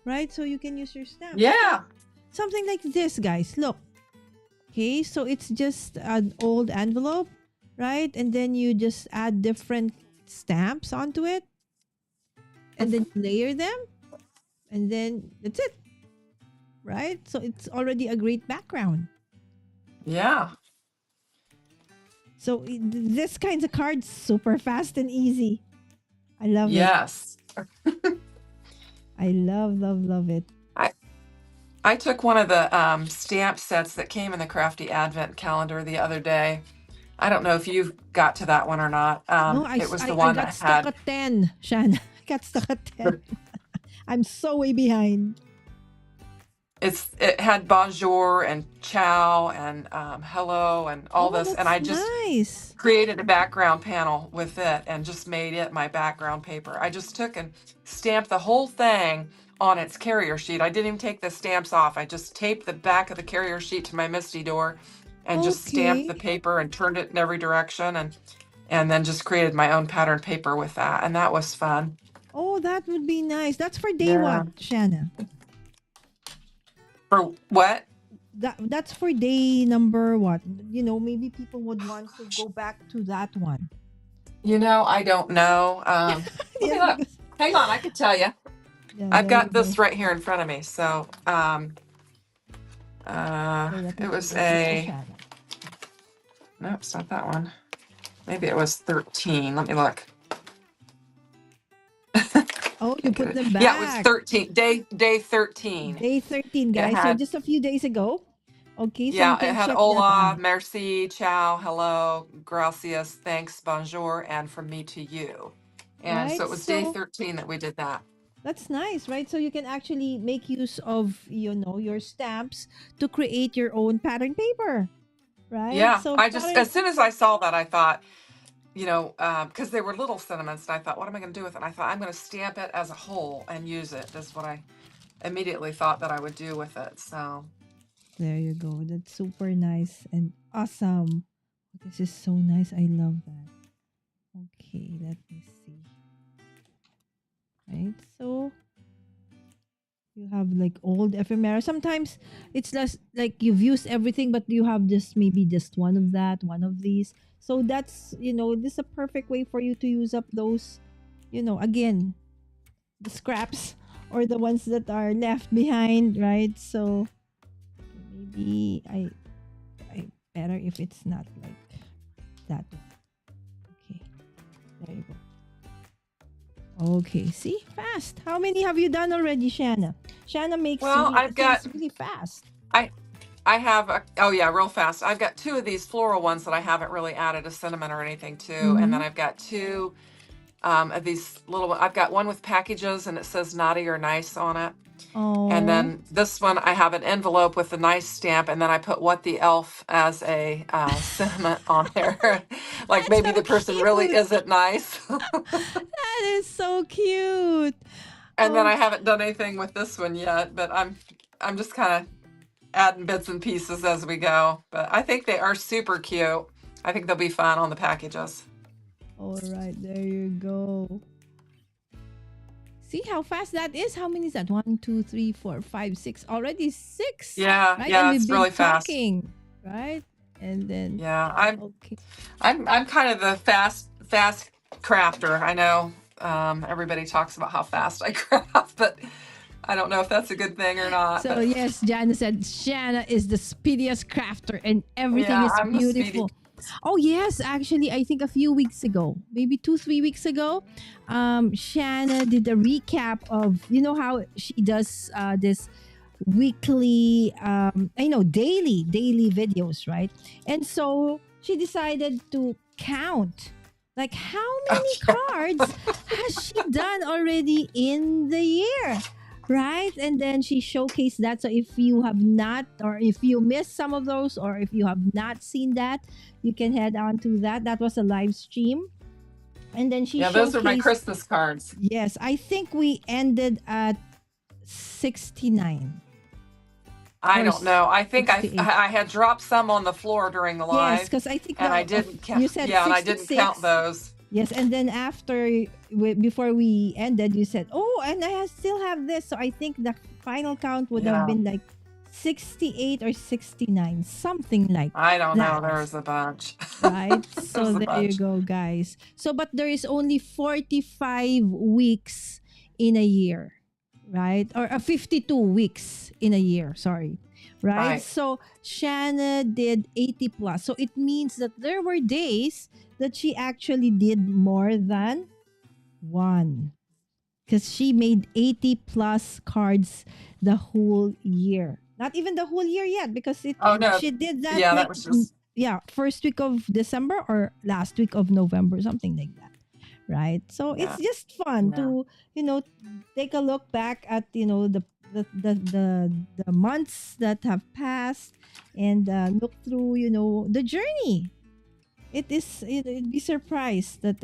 right? So you can use your stamp. Yeah. Something like this, guys. Look. Okay, so it's just an old envelope, right? And then you just add different stamps onto it, and then layer them, and then that's it, right? So it's already a great background. Yeah. So this kinds of cards, super fast and easy. I love it. Yes. I love it. I took one of the stamp sets that came in the Crafty Advent calendar the other day. I don't know if you got to that one or not. No, It was the I one got that stuck had at 10, Shanna. I got stuck at 10. I'm so way behind. it had bonjour and ciao and hello and all Oh, this, and that's I just nice. created a background panel with it and just made it my background paper. I just took and stamped the whole thing on its carrier sheet. I didn't even take the stamps off. I just taped the back of the carrier sheet to my Misty door and just stamped the Okay. paper and turned it in every direction and then just created my own pattern paper with that. And that was fun. Oh, that would be nice. That's for day Yeah. what, Shanna? For what? That's for day number what? Maybe people would want to go back to that one. I don't know. Let me Yes, look. because Hang on, I could tell you. yeah, I've there you got go. this right here in front of me. So So let me it give was this to a, Shanna. nope, it's not that one. Maybe it was 13. Let me look. Oh, you put them Yeah, it was back. 13 day 13. Day 13, It guys. So had just a few days ago. Okay, so you yeah, it can had check that hola, out. merci, ciao, hello, gracias, thanks, bonjour, and from me to you. And so Right? it was day So 13 that we did that. that's nice, right? So you can actually make use of, your stamps to create your own pattern paper, right? Yeah, So I just pattern, as soon as I saw that, I thought, because they were little sentiments, and I thought, what am I going to do with it? And I thought, I'm going to stamp it as a whole and use it. That's what I immediately thought that I would do with it. So, there you go. That's super nice and awesome. This is so nice. I love that. Okay, let me see. Right? So you have like old ephemera. Sometimes it's less like you've used everything, but you have just maybe just one of that, one of these. So that's, this is a perfect way for you to use up those, again, the scraps or the ones that are left behind, right? So maybe I better if it's not like that. Okay, there you go. Okay, see, fast. How many have you done already, Shanna? Shanna makes well, I've got things really fast. I I have oh yeah, real fast. I've got two of these floral ones that I haven't really added a cinnamon or anything to, and then Mm-hmm. I've got two of these little. I've got one with packages and it says naughty or nice on it. And Oh, then this one, I have an envelope with a nice stamp, and then I put "What the Elf" as a sentiment on there. Like that's maybe so the person really cute. isn't nice. That is so cute. And then Oh, I haven't done anything with this one yet, but I'm just kind of adding bits and pieces as we go. But I think they are super cute. I think they'll be fun on the packages. all right, there you go. See how fast that is? How many is that? One, two, three, four, five, six. Already six, Yeah, right? And yeah, we've it's been really fast. talking, right? And then, Yeah, I'm okay. I'm kind of the fast crafter. I know everybody talks about how fast I craft, but I don't know if that's a good thing or not. So But yes, Jana said Shanna is the speediest crafter and everything yeah, is I'm the speedy. beautiful. Oh yes, actually I think a few weeks ago, maybe 2, 3 weeks ago, Shanna did a recap of how she does this weekly daily videos, right? And so she decided to count like how many cards has she done already in the year, right? And then she showcased that. So if you have not, or if you missed some of those, or if you have not seen that, you can head on to that. That was a live stream. And then she Yeah, those are my showcased, Christmas cards. yes, I think we ended at 69 I or don't know. I think 68. I had dropped some on the floor during the Yes, live, because I think and the I of didn't count. you said Yeah, and I didn't count 66. those. Yes, and then after before we ended, you said, "Oh, and still have this." So I think the final count would have Yeah, been like 68 or 69, something like I don't know. that. There's a bunch. Right? There's So a there you bunch. go, guys. So but there is only 45 weeks in a year, right? Or 52 weeks in a year, sorry. Right? Right. So Shanna did 80 plus. So it means that there were days that she actually did more than one, because she made 80 plus cards the whole year. Not even the whole year yet, because Oh no. she did that Yeah, that like was just. yeah, first week of December or last week of November, something like that. Right? So it's Yeah. just fun Yeah. to, take a look back at, the months that have passed and look through, the journey. It'd be surprised that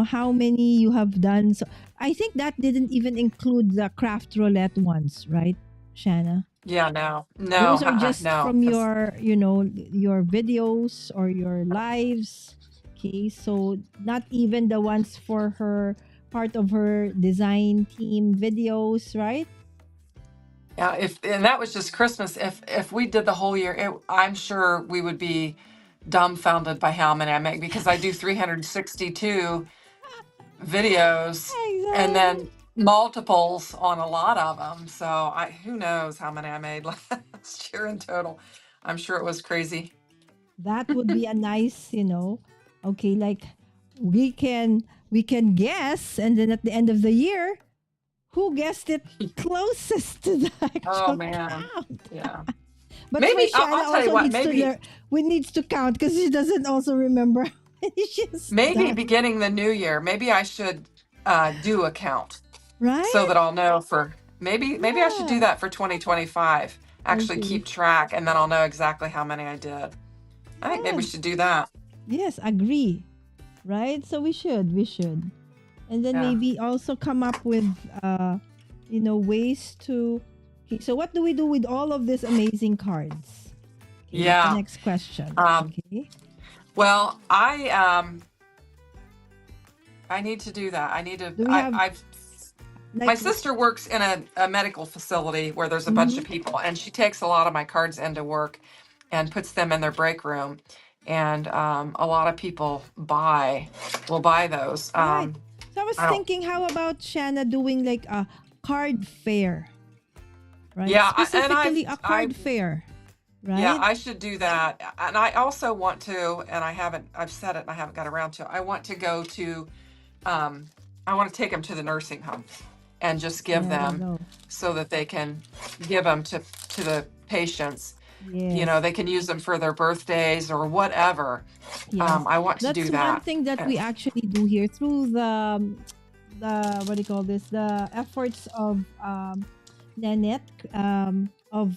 how many you have done. So I think that didn't even include the craft roulette ones, right, Shanna? Yeah. No. No. Those are just No. from Because your videos or your lives. Okay, so not even the ones for her part of her design team videos, right? yeah, if and that was just Christmas. If we did the whole year, I'm sure we would be dumbfounded by how many I make because I do 362 videos and Exactly. then multiples on a lot of them. So who knows how many I made last year in total. I'm sure it was crazy. That would be a nice, okay, like we can we can guess, and then at the end of the year, who guessed it closest to the Oh actual man. count? Yeah. But for Maybe Shanna, I'll tell you also what. needs to Maybe learn. We needs to count because she doesn't also remember how many she's maybe done. beginning the new year. Maybe I should do a count so Right? that I'll know for maybe I should do Yeah. that for 2025. Actually Okay. keep track, and then I'll know exactly how many I did. I think maybe we Yes. should do that. Yes. Agree. Right. So we should. We should. And then Yeah. maybe also come up with ways to. Okay. So what do we do with all of these amazing cards? Okay. That's the Yeah. next question. Um, Okay. well, I need to do that. I need to. Do we have I've my like? sister works in a medical facility where there's a bunch Mm-hmm. of people, and she takes a lot of my cards into work and puts them in their break room. And a lot of people will buy those. Right. So I was I don't. thinking, how about Shanna doing like a card fair, right? Yeah, and Specifically a card fair, yeah, right? I should do that. And I also want to, and I've said it and I haven't got around to it. I want to go to, I want to take them to the nursing home and just give There we them go. so that they can give them to the patients. Yes. They can use them for their birthdays or whatever. Yes. I want to That's do one that. thing that we actually do here through the what do you call this? The efforts of Nanette of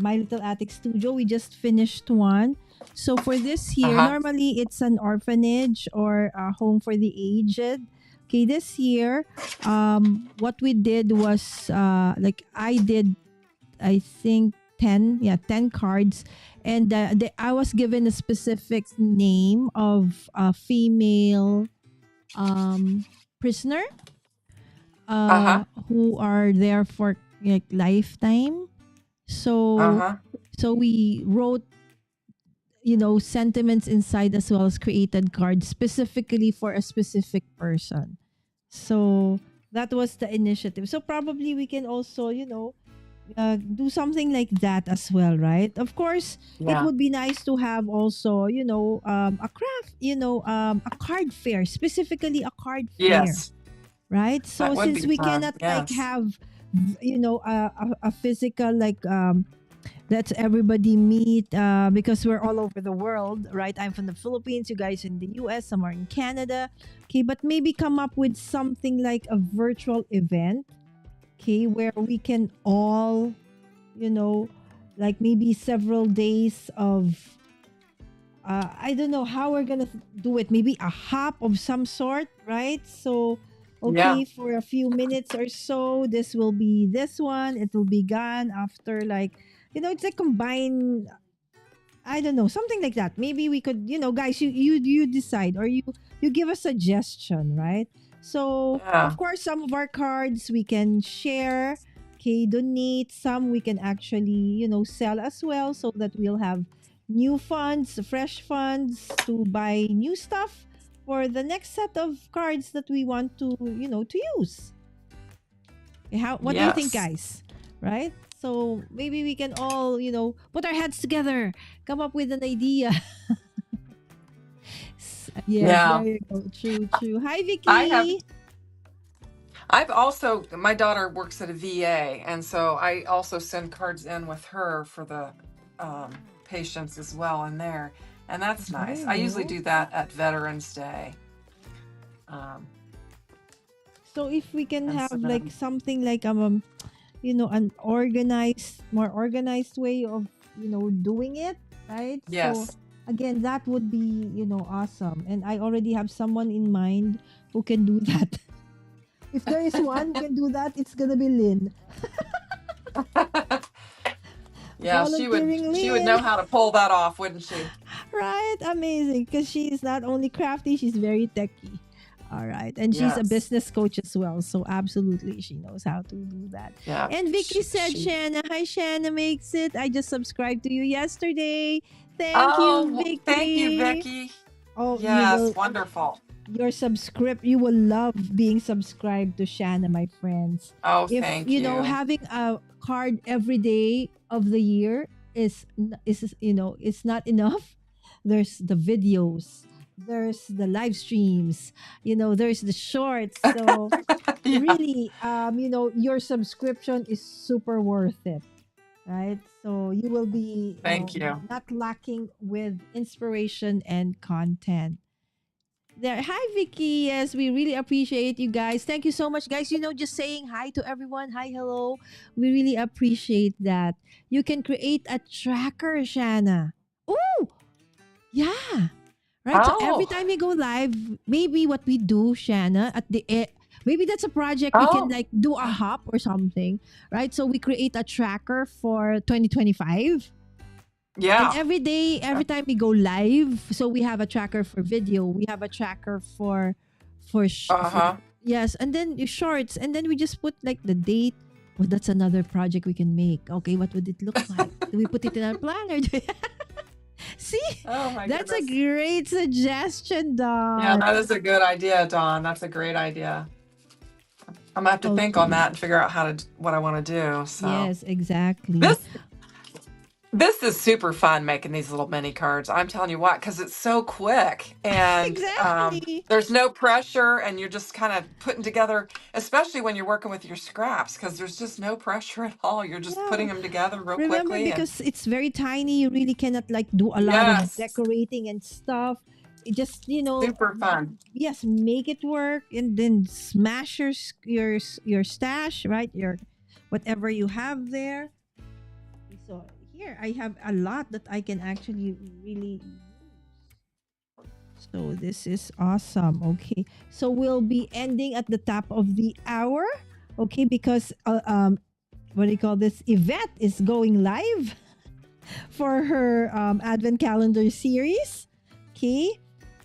My Little Attic Studio. We just finished one. So for this year, Uh-huh. normally it's an orphanage or a home for the aged. Okay, this year, what we did was like I did, I think 10 cards, and I was given a specific name of a female prisoner Uh-huh. who are there for like lifetime. So Uh-huh. we wrote sentiments inside as well as created cards specifically for a specific person. So that was the initiative. So probably we can also do something like that as well, right? Of course, it Yeah. would be nice to have also a craft, a card fair, specifically a card fair, Yes. right? That So would since be we fun. cannot like Yes. have a physical like let's everybody meet because we're all over the world, right? I'm from the Philippines, you guys in the US, some are in Canada. Okay, but maybe come up with something like a virtual event, okay, where we can all like maybe several days of I don't know how we're gonna do it. Maybe a hop of some sort, right? So, Yeah. okay, for a few minutes or so, this will be this one. It will be gone after like, it's a combined. I don't know, something like that. Maybe we could, guys, you decide, or you give a suggestion, right? So, Yeah. of course, some of our cards we can share, okay, donate. Some we can actually, sell as well, so that we'll have new funds, fresh funds to buy new stuff for the next set of cards that we want to, to use. Okay, what do you think, Yes. guys? Right? So maybe we can all, put our heads together, come up with an idea. Yes, Yeah. there you go. True, true. Hi, I Vicky. my daughter works at a VA, and so I also send cards in with her for the patients as well in there. And that's There nice. you I usually go. do that at Veterans Day. Um, So if we can and have so like then, something like an more organized way of doing it, right? So yes. again, that would be awesome, and I already have someone in mind who can do that. If there is one who can do that, it's gonna be Lynn. Yeah, Volunteering she would know Lynn. how to pull that off, wouldn't she? Right? Amazing. Because she's not only crafty, she's very techy. All right. And she's a Yes. business coach as well. So absolutely she knows how to do that. Yeah. And Vicky said, She, Shanna, hi Shanna makes it. I just subscribed to you yesterday. Thank you, oh, thank you, Vicky. Vicky. Oh, Yes, wonderful. you will love being subscribed to Shanna, my friends. Oh, If thank you. having a card every day of the year is it's not enough. There's the videos, there's the live streams, there's the shorts. So Yeah. really, your subscription is super worth it, right? So you will be, Thank you. not lacking with inspiration and content. There. Hi, Vicky. Yes, we really appreciate you guys. Thank you so much, guys. Just saying hi to everyone. Hi, hello. We really appreciate that. You can create a tracker, Shanna. Oh, yeah. Right. So every Oh, time we go live, maybe what we do, Shanna, maybe that's a project we can oh, like do a hop or something, right? So we create a tracker for 2025. And yeah. every day, every time we go live, so we have a tracker for video, we have a tracker for Uh-huh. yes, and then your shorts, and then we just put like the date. Well, that's another project we can make. Okay, what would it look like? Do we put it in our planner? See, Oh my that's a goodness. great suggestion, Yeah, Don. that is a good idea, Dawn. That's a great idea. I'm gonna have to think on Okay. that and figure out what I want to do. So Yes, exactly. this this is super fun making these little mini cards. I'm telling you what, because it's so quick and Exactly. there's no pressure, and you're just kind of putting together, especially when you're working with your scraps, because there's just no pressure at all. You're just Yeah. putting them together real Remember, quickly, and because it's very tiny, you really cannot like do a lot of yes, decorating and stuff. It just, super fun. yes, make it work and then smash your stash, right? Your whatever you have there. So here I have a lot that I can actually really use. So this is awesome. Okay. So we'll be ending at the top of the hour. Okay, because what do you call this? Yvette is going live for her advent calendar series. Okay.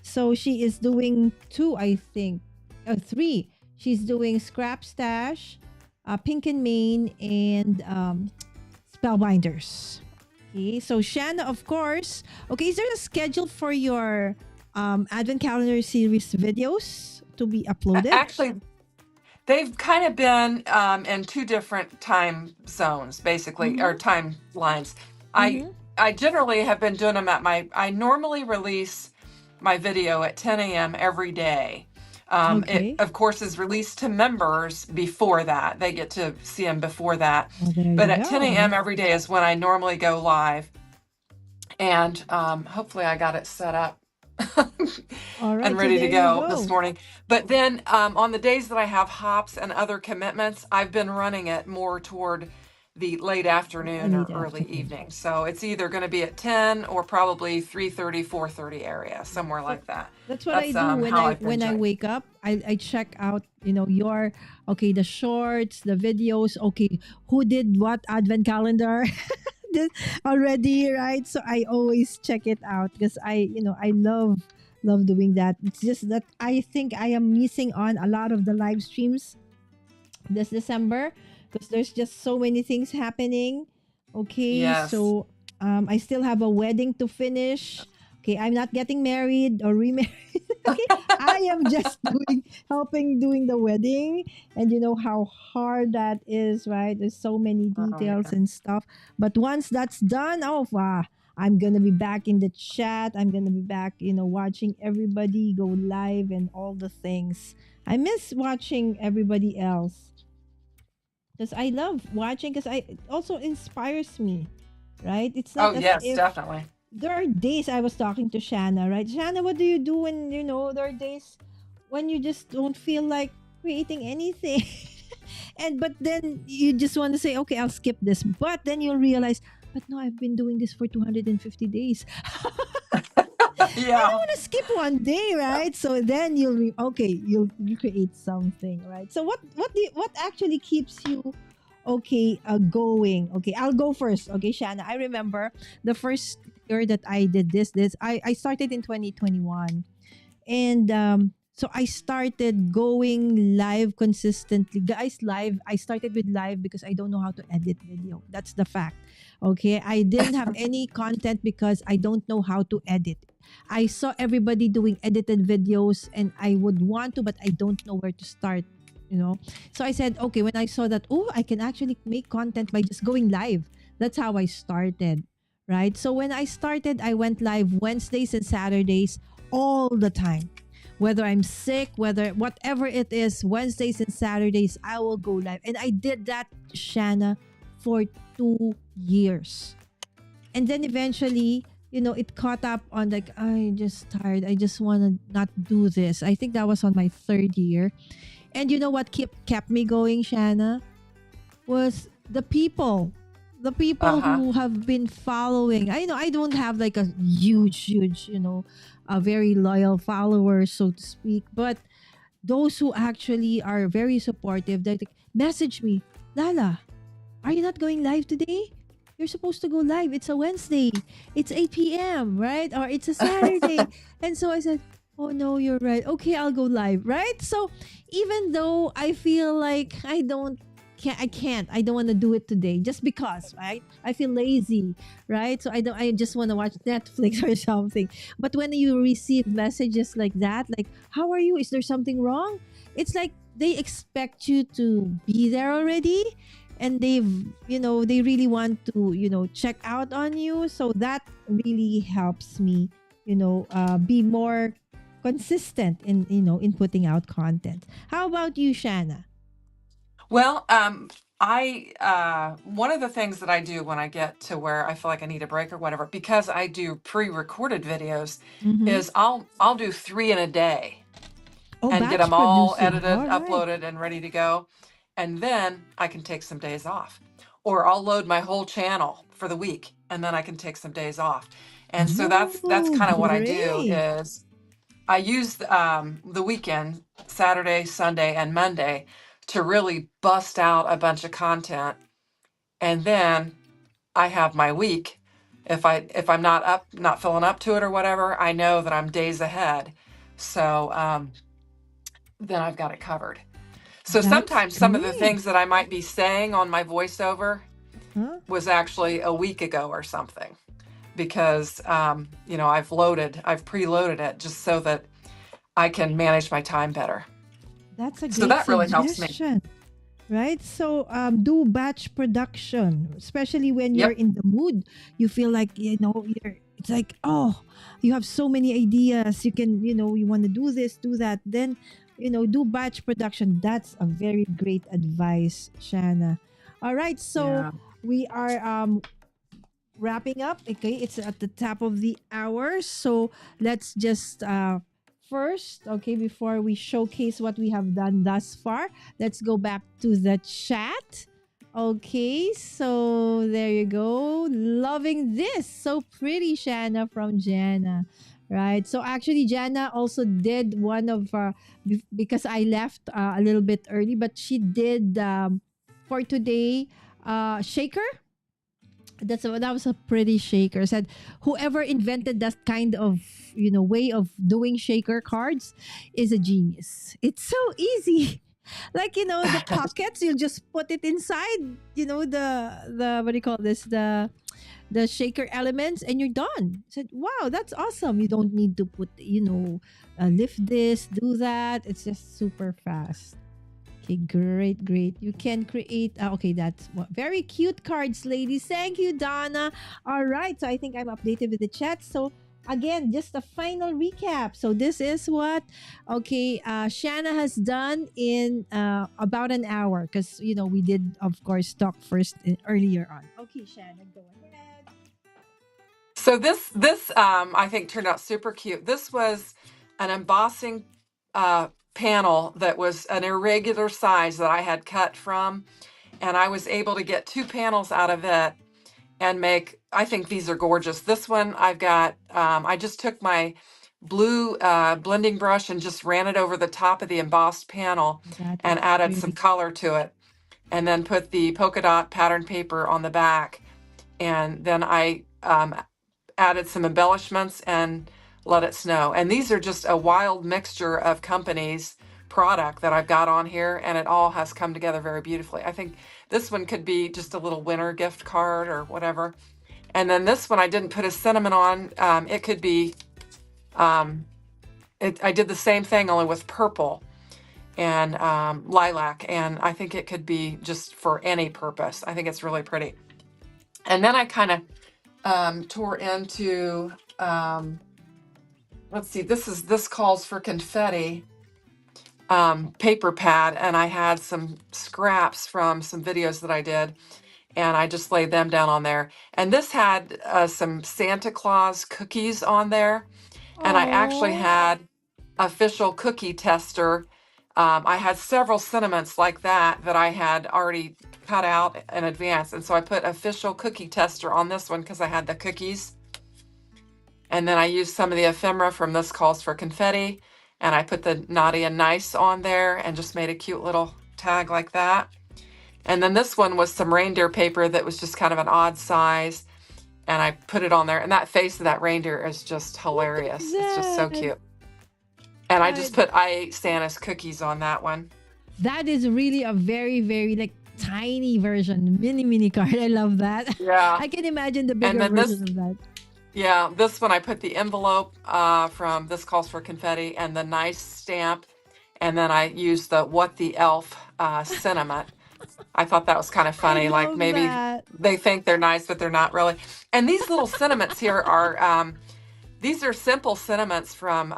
So she is doing two, I think. Three. She's doing Scrap Stash, Pink and Main, and Spellbinders. Okay. So Shanna, of course. Okay, is there a schedule for your advent calendar series videos to be uploaded? Actually, they've kind of been in two different time zones, basically, or Mm-hmm. timelines. I Mm-hmm. I generally have been doing them I normally release my video at 10 a.m. every day. It, Okay. of course, is released to members before that. They get to see them before that. Well, there But you at 10 go. a.m. every day is when I normally go live. And hopefully I got it set up All and right. So ready to there you go this go. morning. But then on the days that I have hops and other commitments, I've been running it more toward the late A afternoon or late early afternoon. evening. So it's either going to be at 10 or probably 3:30, 4:30 area, somewhere So like that. that's what I That's do when how I I've been when I doing. wake up. I check out, your okay, the shorts, the videos, okay, who did what advent calendar this already, right? So I always check it out because I love doing that. It's just that I think I am missing on a lot of the live streams this December because there's just so many things happening. Okay, Yes. so I still have a wedding to finish. Okay, I'm not getting married or remarried. Okay, I am just helping doing the wedding, and you know how hard that is, right? There's so many Oh, details yeah. and stuff. But once that's done, oh wow, I'm gonna be back in the chat. I'm gonna be back, watching everybody go live and all the things. I miss watching everybody else because I love watching because it also inspires me, right? It's Oh, not as yes, if definitely. there are days I was talking to Shanna, right? Shanna, what do you do when there are days when you just don't feel like creating anything? And but then you just want to say, okay, I'll skip this. But then you'll realize, but no, I've been doing this for 250 days. I don't Yeah. want to skip one day, right? So then you'll create something, right? So what actually keeps you okay going? Okay, I'll go first. Okay, Shanna, I remember the first year that I did this I started in 2021, and so I started going live consistently. Guys, live. I started with live because I don't know how to edit video. That's the fact. Okay. I didn't have any content because I don't know how to edit. I saw everybody doing edited videos and I would want to, but I don't know where to start. You know, so I said, okay, when I saw that, oh, I can actually make content by just going live. That's how I started, right? So when I started, I went live Wednesdays and Saturdays all the time. Whether I'm sick, whatever it is, Wednesdays and Saturdays, I will go live. And I did that, Shanna, for 2 years. And then eventually, it caught up on like, I just tired. I just want to not do this. I think that was on my third year. And you know what kept me going, Shanna? Was the people. The people Uh-huh. who have been following. I know I don't have like a huge, a very loyal follower, so to speak. But those who actually are very supportive, they like, message me, Lala, are you not going live today? You're supposed to go live. It's a Wednesday. It's 8 p.m., right? Or it's a Saturday. And so I said, oh no, you're right. Okay, I'll go live, right? So even though I feel like I don't want to do it today just because, right? I feel lazy, right? So I just want to watch Netflix or something. But when you receive messages like that, like, how are you? Is there something wrong? It's like they expect you to be there already, and they really want to, check out on you. So that really helps me, be more consistent in putting out content. How about you, Shanna? Well, I one of the things that I do when I get to where I feel like I need a break or whatever, because I do pre-recorded videos, Mm-hmm. is I'll do 3 in a day Oh, and get batch them all producing. edited, All right. uploaded, and ready to go. And then I can take some days off. Or I'll load my whole channel for the week and then I can take some days off. And so that's Oh, kind of what I do great. is I use the weekend, Saturday, Sunday, and Monday, to really bust out a bunch of content, and then I have my week. If I'm not filling up to it or whatever, I know that I'm days ahead. So then I've got it covered. So That's sometimes some of the great. things that I might be saying on my voiceover Huh? was actually a week ago or something, because I've preloaded it just so that I can manage my time better. That's a So great that really helps me. suggestion. Right? So do batch production, especially when you're Yep. in the mood. You feel like, it's like, oh, you have so many ideas. You can, you want to do this, do that. Then, do batch production. That's a very great advice, Shanna. All right. So Yeah. we are wrapping up. Okay. It's at the top of the hour. So let's just first, okay, before we showcase what we have done thus far, let's go back to the chat. Okay, so there you go. Loving this. So pretty, Shanna from Jana. Right. So actually, Jana also did one of because I left a little bit early, but she did for today shaker. That was a pretty shaker. Said whoever invented that kind of way of doing shaker cards is a genius. It's so easy. Like the pockets, you'll just put it inside. The what do you call this, the shaker elements, and you're done. Said wow, that's awesome. You don't need to put lift this, do that. It's just super fast. Okay, great, great. You can create. Okay, that's very cute cards, ladies. Thank you, Donna. All right, so I think I'm updated with the chat. So again, just a final recap. So this is what Shanna has done in about an hour, because we did of course talk first earlier on. Okay, Shanna, go ahead. So this I think turned out super cute. This was an embossing panel that was an irregular size that I had cut from, and I was able to get 2 panels out of it and make. I think these are gorgeous. This one I've got. I just took my blue blending brush and just ran it over the top of the embossed panel That and is added some pretty. color to it, and then put the polka dot pattern paper on the back, and then I added some embellishments and let it snow. And these are just a wild mixture of companies' product that I've got on here, and it all has come together very beautifully. I think this one could be just a little winter gift card or whatever. And then this one I didn't put a cinnamon on. It could be, I did the same thing only with purple and lilac, and I think it could be just for any purpose. I think it's really pretty. And then I kind of tore into let's see, this calls for confetti paper pad, and I had some scraps from some videos that I did, and I just laid them down on there. And this had some Santa Claus cookies on there, and I actually Oh, had official cookie tester. I had several sentiments like that that I had already cut out in advance, and so I put official cookie tester on this one because I had the cookies. And then I used some of the ephemera from This Calls for Confetti, and I put the naughty and nice on there and just made a cute little tag like that. And then this one was some reindeer paper that was just kind of an odd size, and I put it on there. And that face of that reindeer is just look at hilarious. It's just so that. cute. And I Right. just put I ate Santa's cookies on that one. That is really a very, very like tiny version, mini card. I love that. Yeah. I can imagine the And bigger then this, version of that. yeah, this one I put the envelope from This Calls for Confetti and the nice stamp. And then I used the What the Elf sentiment. I thought that was kind of I funny. Like love maybe that. they think they're nice, but they're not really. And these little sentiments here are these are simple sentiments from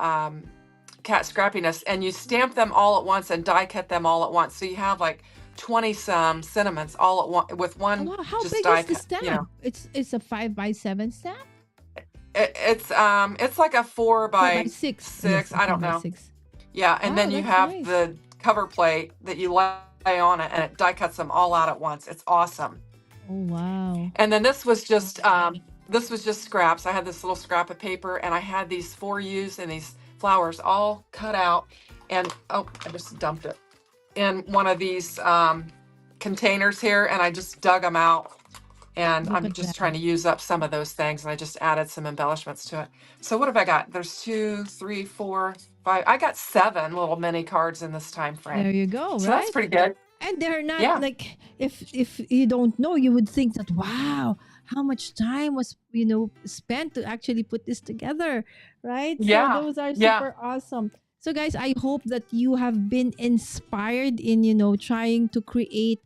Cat Scrappiness, and you stamp them all at once and die cut them all at once. So you have like 20 some sentiments all at once with Oh, one wow, how just big die is the cut. You know, stamp? It's a 5x7 stamp? it's like a 4 4 by by 6. Yes, 6. a I 4 don't by know. 6. Yeah, and Wow, then you that's have nice. the cover plate that you lay on it, and it die cuts them all out at once. It's awesome. Oh, wow. And then this was just scraps. I had this little scrap of paper, and I had these 4U's and these flowers all cut out. And oh, I just dumped it in one of these containers here, and I just dug them out. And Look I'm at just that. trying to use up some of those things, and I just added some embellishments to it. So what have I got? There's 2, 3, 4, 5. I got 7 little mini cards in this time frame. There you go, So that's right? pretty good. And they're not Yeah. like, if you don't know, you would think that, wow, how much time was spent to actually put this together, right? So Yeah. those are Yeah. super awesome. So guys, I hope that you have been inspired in trying to create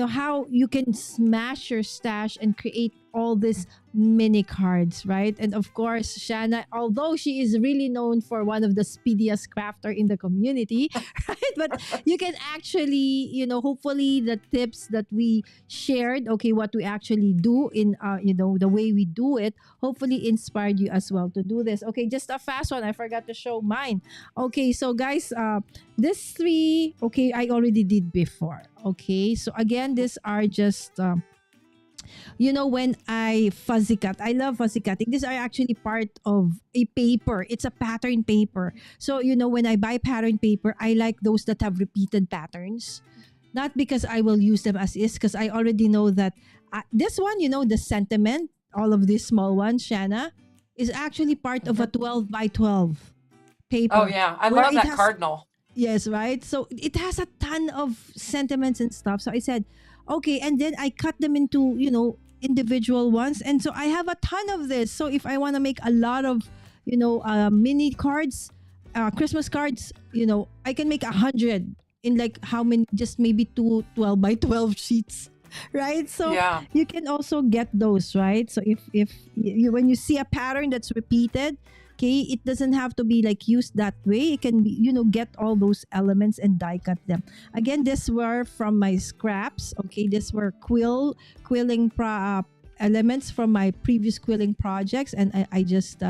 how you can smash your stash and create all these mini cards, right? And of course, Shanna, although she is really known for one of the speediest crafter in the community, right? But you can actually, hopefully the tips that we shared, okay, what we actually do in, the way we do it, hopefully inspired you as well to do this. Okay, just a fast one. I forgot to show mine. Okay, so guys, this 3, okay, I already did before. Okay, so again, these are just, when I fuzzy cut, I love fuzzy cutting. These are actually part of a paper. It's a pattern paper. So, when I buy pattern paper, I like those that have repeated patterns. Not because I will use them as is, because I already know that this one, the sentiment, all of these small ones, Shanna, is actually part of a 12 by 12 paper. Oh yeah, I where love it that has cardinal. Yes, right? So it has a ton of sentiments and stuff. So I said, okay, and then I cut them into, individual ones. And so I have a ton of this. So if I want to make a lot of, mini cards, Christmas cards, I can make 100 in like how many, just maybe 2 12 by 12 sheets. Right? So Yeah. you can also get those, right? So if you when you see a pattern that's repeated, okay, it doesn't have to be like used that way. It can be, get all those elements and die cut them. Again, these were from my scraps. Okay, these were quilling elements from my previous quilling projects, and I just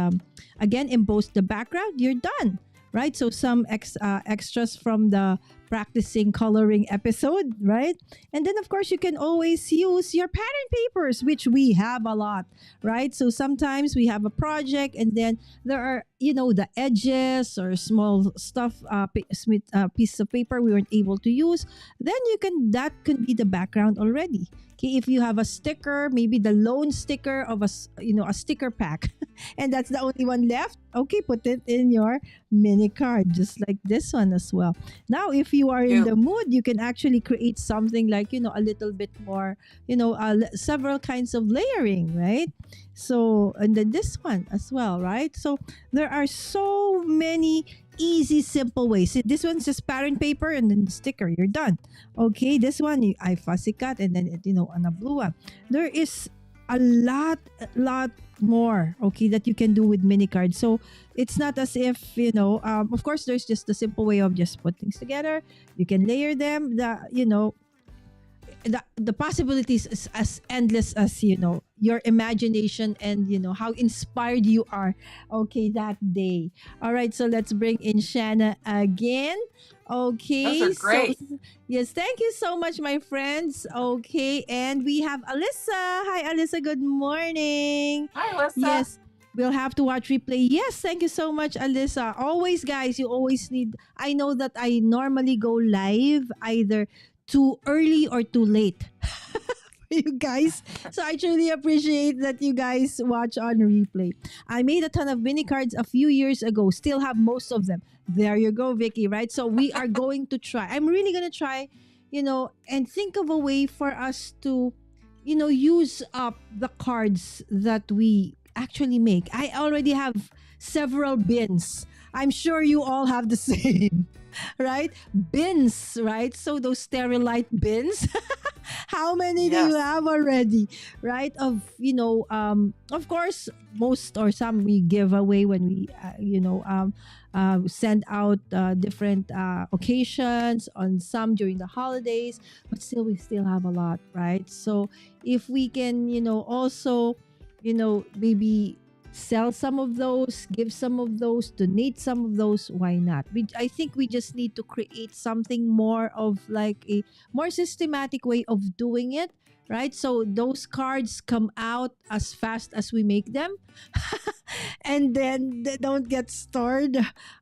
again embossed the background. You're done, right? So some extras from the practicing coloring episode, right? And then of course you can always use your pattern papers, which we have a lot, right? So sometimes we have a project, and then there are the edges or small stuff, pieces of paper we weren't able to use. Then that could be the background already. Okay, if you have a sticker, maybe the lone sticker of a sticker pack, and that's the only one left. Okay, put it in your mini card, just like this one as well. Now, if you are in Cute. the mood, you can actually create something like a little bit more, several kinds of layering, right? So, and then this one as well, right? So there are so many easy, simple ways. See, this one's just pattern paper and then sticker. You're done. Okay, this one I fussy cut, and then on a blue one. There is a lot more, okay, that you can do with mini cards. So it's not as if, of course, there's just the simple way of just put things together. You can layer them. The possibilities is as endless as your imagination and how inspired you are, okay, that day. All right, so let's bring in Shanna again. Those are Okay, so great. yes, thank you so much, my friends. Okay, and we have Alyssa. Hi, Alyssa, good morning. Hi, Alyssa. Yes, we'll have to watch replay. Yes, thank you so much, Alyssa. Always, guys, you always need. I know that I normally go live either too early or too late for you guys. So I truly appreciate that you guys watch on replay. I made a ton of mini cards a few years ago. Still have most of them. There you go, Vicky, right? So we are going to try. I'm really going to try, and think of a way for us to, use up the cards that we actually make. I already have several bins. I'm sure you all have the same, right? Bins, right? So those sterilite bins. How many do you Yes. have already, right? Of course, most or some we give away when we, send out different occasions, on some during the holidays, but still, we still have a lot, right? So if we can, also, maybe sell some of those, give some of those, donate some of those, why not? I think we just need to create something more of like a more systematic way of doing it, right? So those cards come out as fast as we make them and then they don't get stored.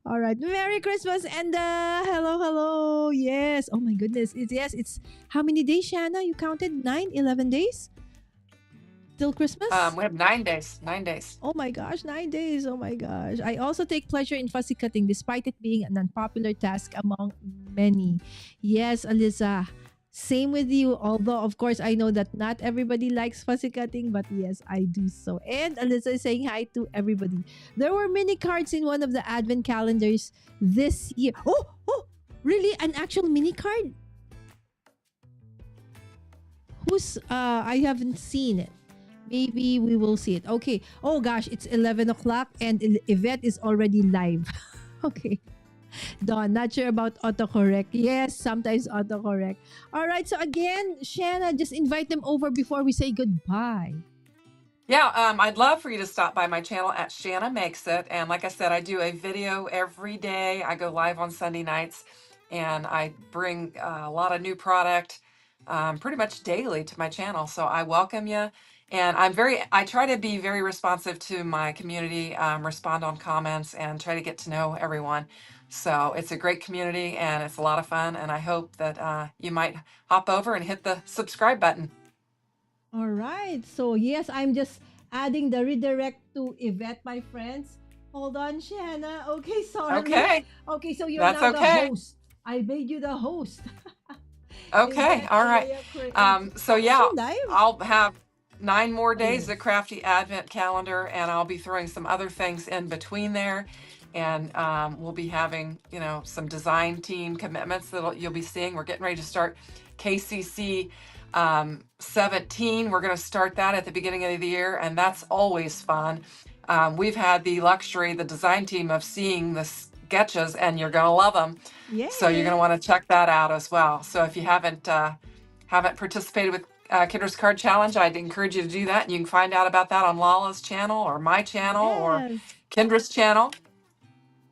All right. Merry Christmas and hello. Yes. Oh my goodness. It's how many days, Shanna? You counted 9, 11 days till Christmas? We have 9 days. 9 days. Oh my gosh, 9 days. Oh my gosh. I also take pleasure in fussy cutting despite it being an unpopular task among many. Yes, Alyssa. Same with you. Although, of course, I know that not everybody likes fussy cutting, but yes, I do so. And Alyssa is saying hi to everybody. There were mini cards in one of the advent calendars this year. Oh, really? An actual mini card? I haven't seen it. Maybe we will see it. Okay. Oh gosh, it's 11 o'clock and Yvette is already live. Okay. Dawn, not sure about autocorrect. Yes, sometimes autocorrect. All right. So again, Shanna, just invite them over before we say goodbye. Yeah, I'd love for you to stop by my channel at Shanna Makes It. And like I said, I do a video every day. I go live on Sunday nights and I bring a lot of new product pretty much daily to my channel. So I welcome you. And I try to be very responsive to my community, respond on comments and try to get to know everyone. So it's a great community and it's a lot of fun. And I hope that you might hop over and hit the subscribe button. All right. So yes, I'm just adding the redirect to Yvette, my friends. Hold on, Shanna. Okay, sorry. Okay. Okay, so you're That's now okay. the host. I made you the host. Okay. Yvette, All right. So is yeah, she live? I'll have 9 more days Yes. of Crafty Advent Calendar, and I'll be throwing some other things in between there. And we'll be having, some design team commitments that you'll be seeing. We're getting ready to start KCC 17. We're going to start that at the beginning of the year, and that's always fun. We've had the luxury, the design team, of seeing the sketches, and you're going to love them. So you're going to want to check that out as well. So if you haven't participated with Kendra's Card Challenge, I'd encourage you to do that. And you can find out about that on Lala's channel or my channel or Yes. Kendra's channel.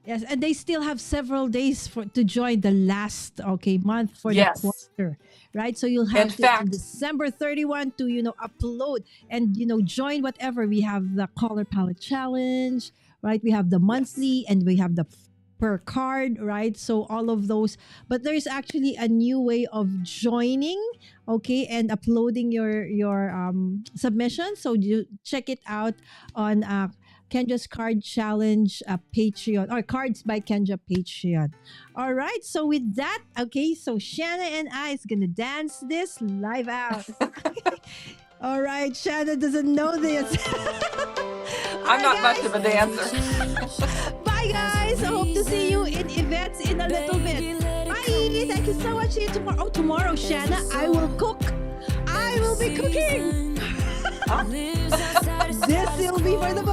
Yes, and they still have several days to join the last month for Yes. the quarter, right? So you'll have In till fact- December 31 to upload and join whatever. We have the color palette challenge, right? We have the monthly and we have the per card, right? So all of those, but there's actually a new way of joining, and uploading your submission. So you check it out on Kendra's Card Challenge Patreon, or Cards by Kendra Patreon. All right, so with that, so Shanna and I is gonna dance this live out. All right, Shanna doesn't know this. I'm not much of a dancer. Bye, guys. I hope to see you in events in a little bit. Bye. Thank you so much. See you tomorrow. Oh, tomorrow, Shanna, I will cook. I will be cooking. Huh? for the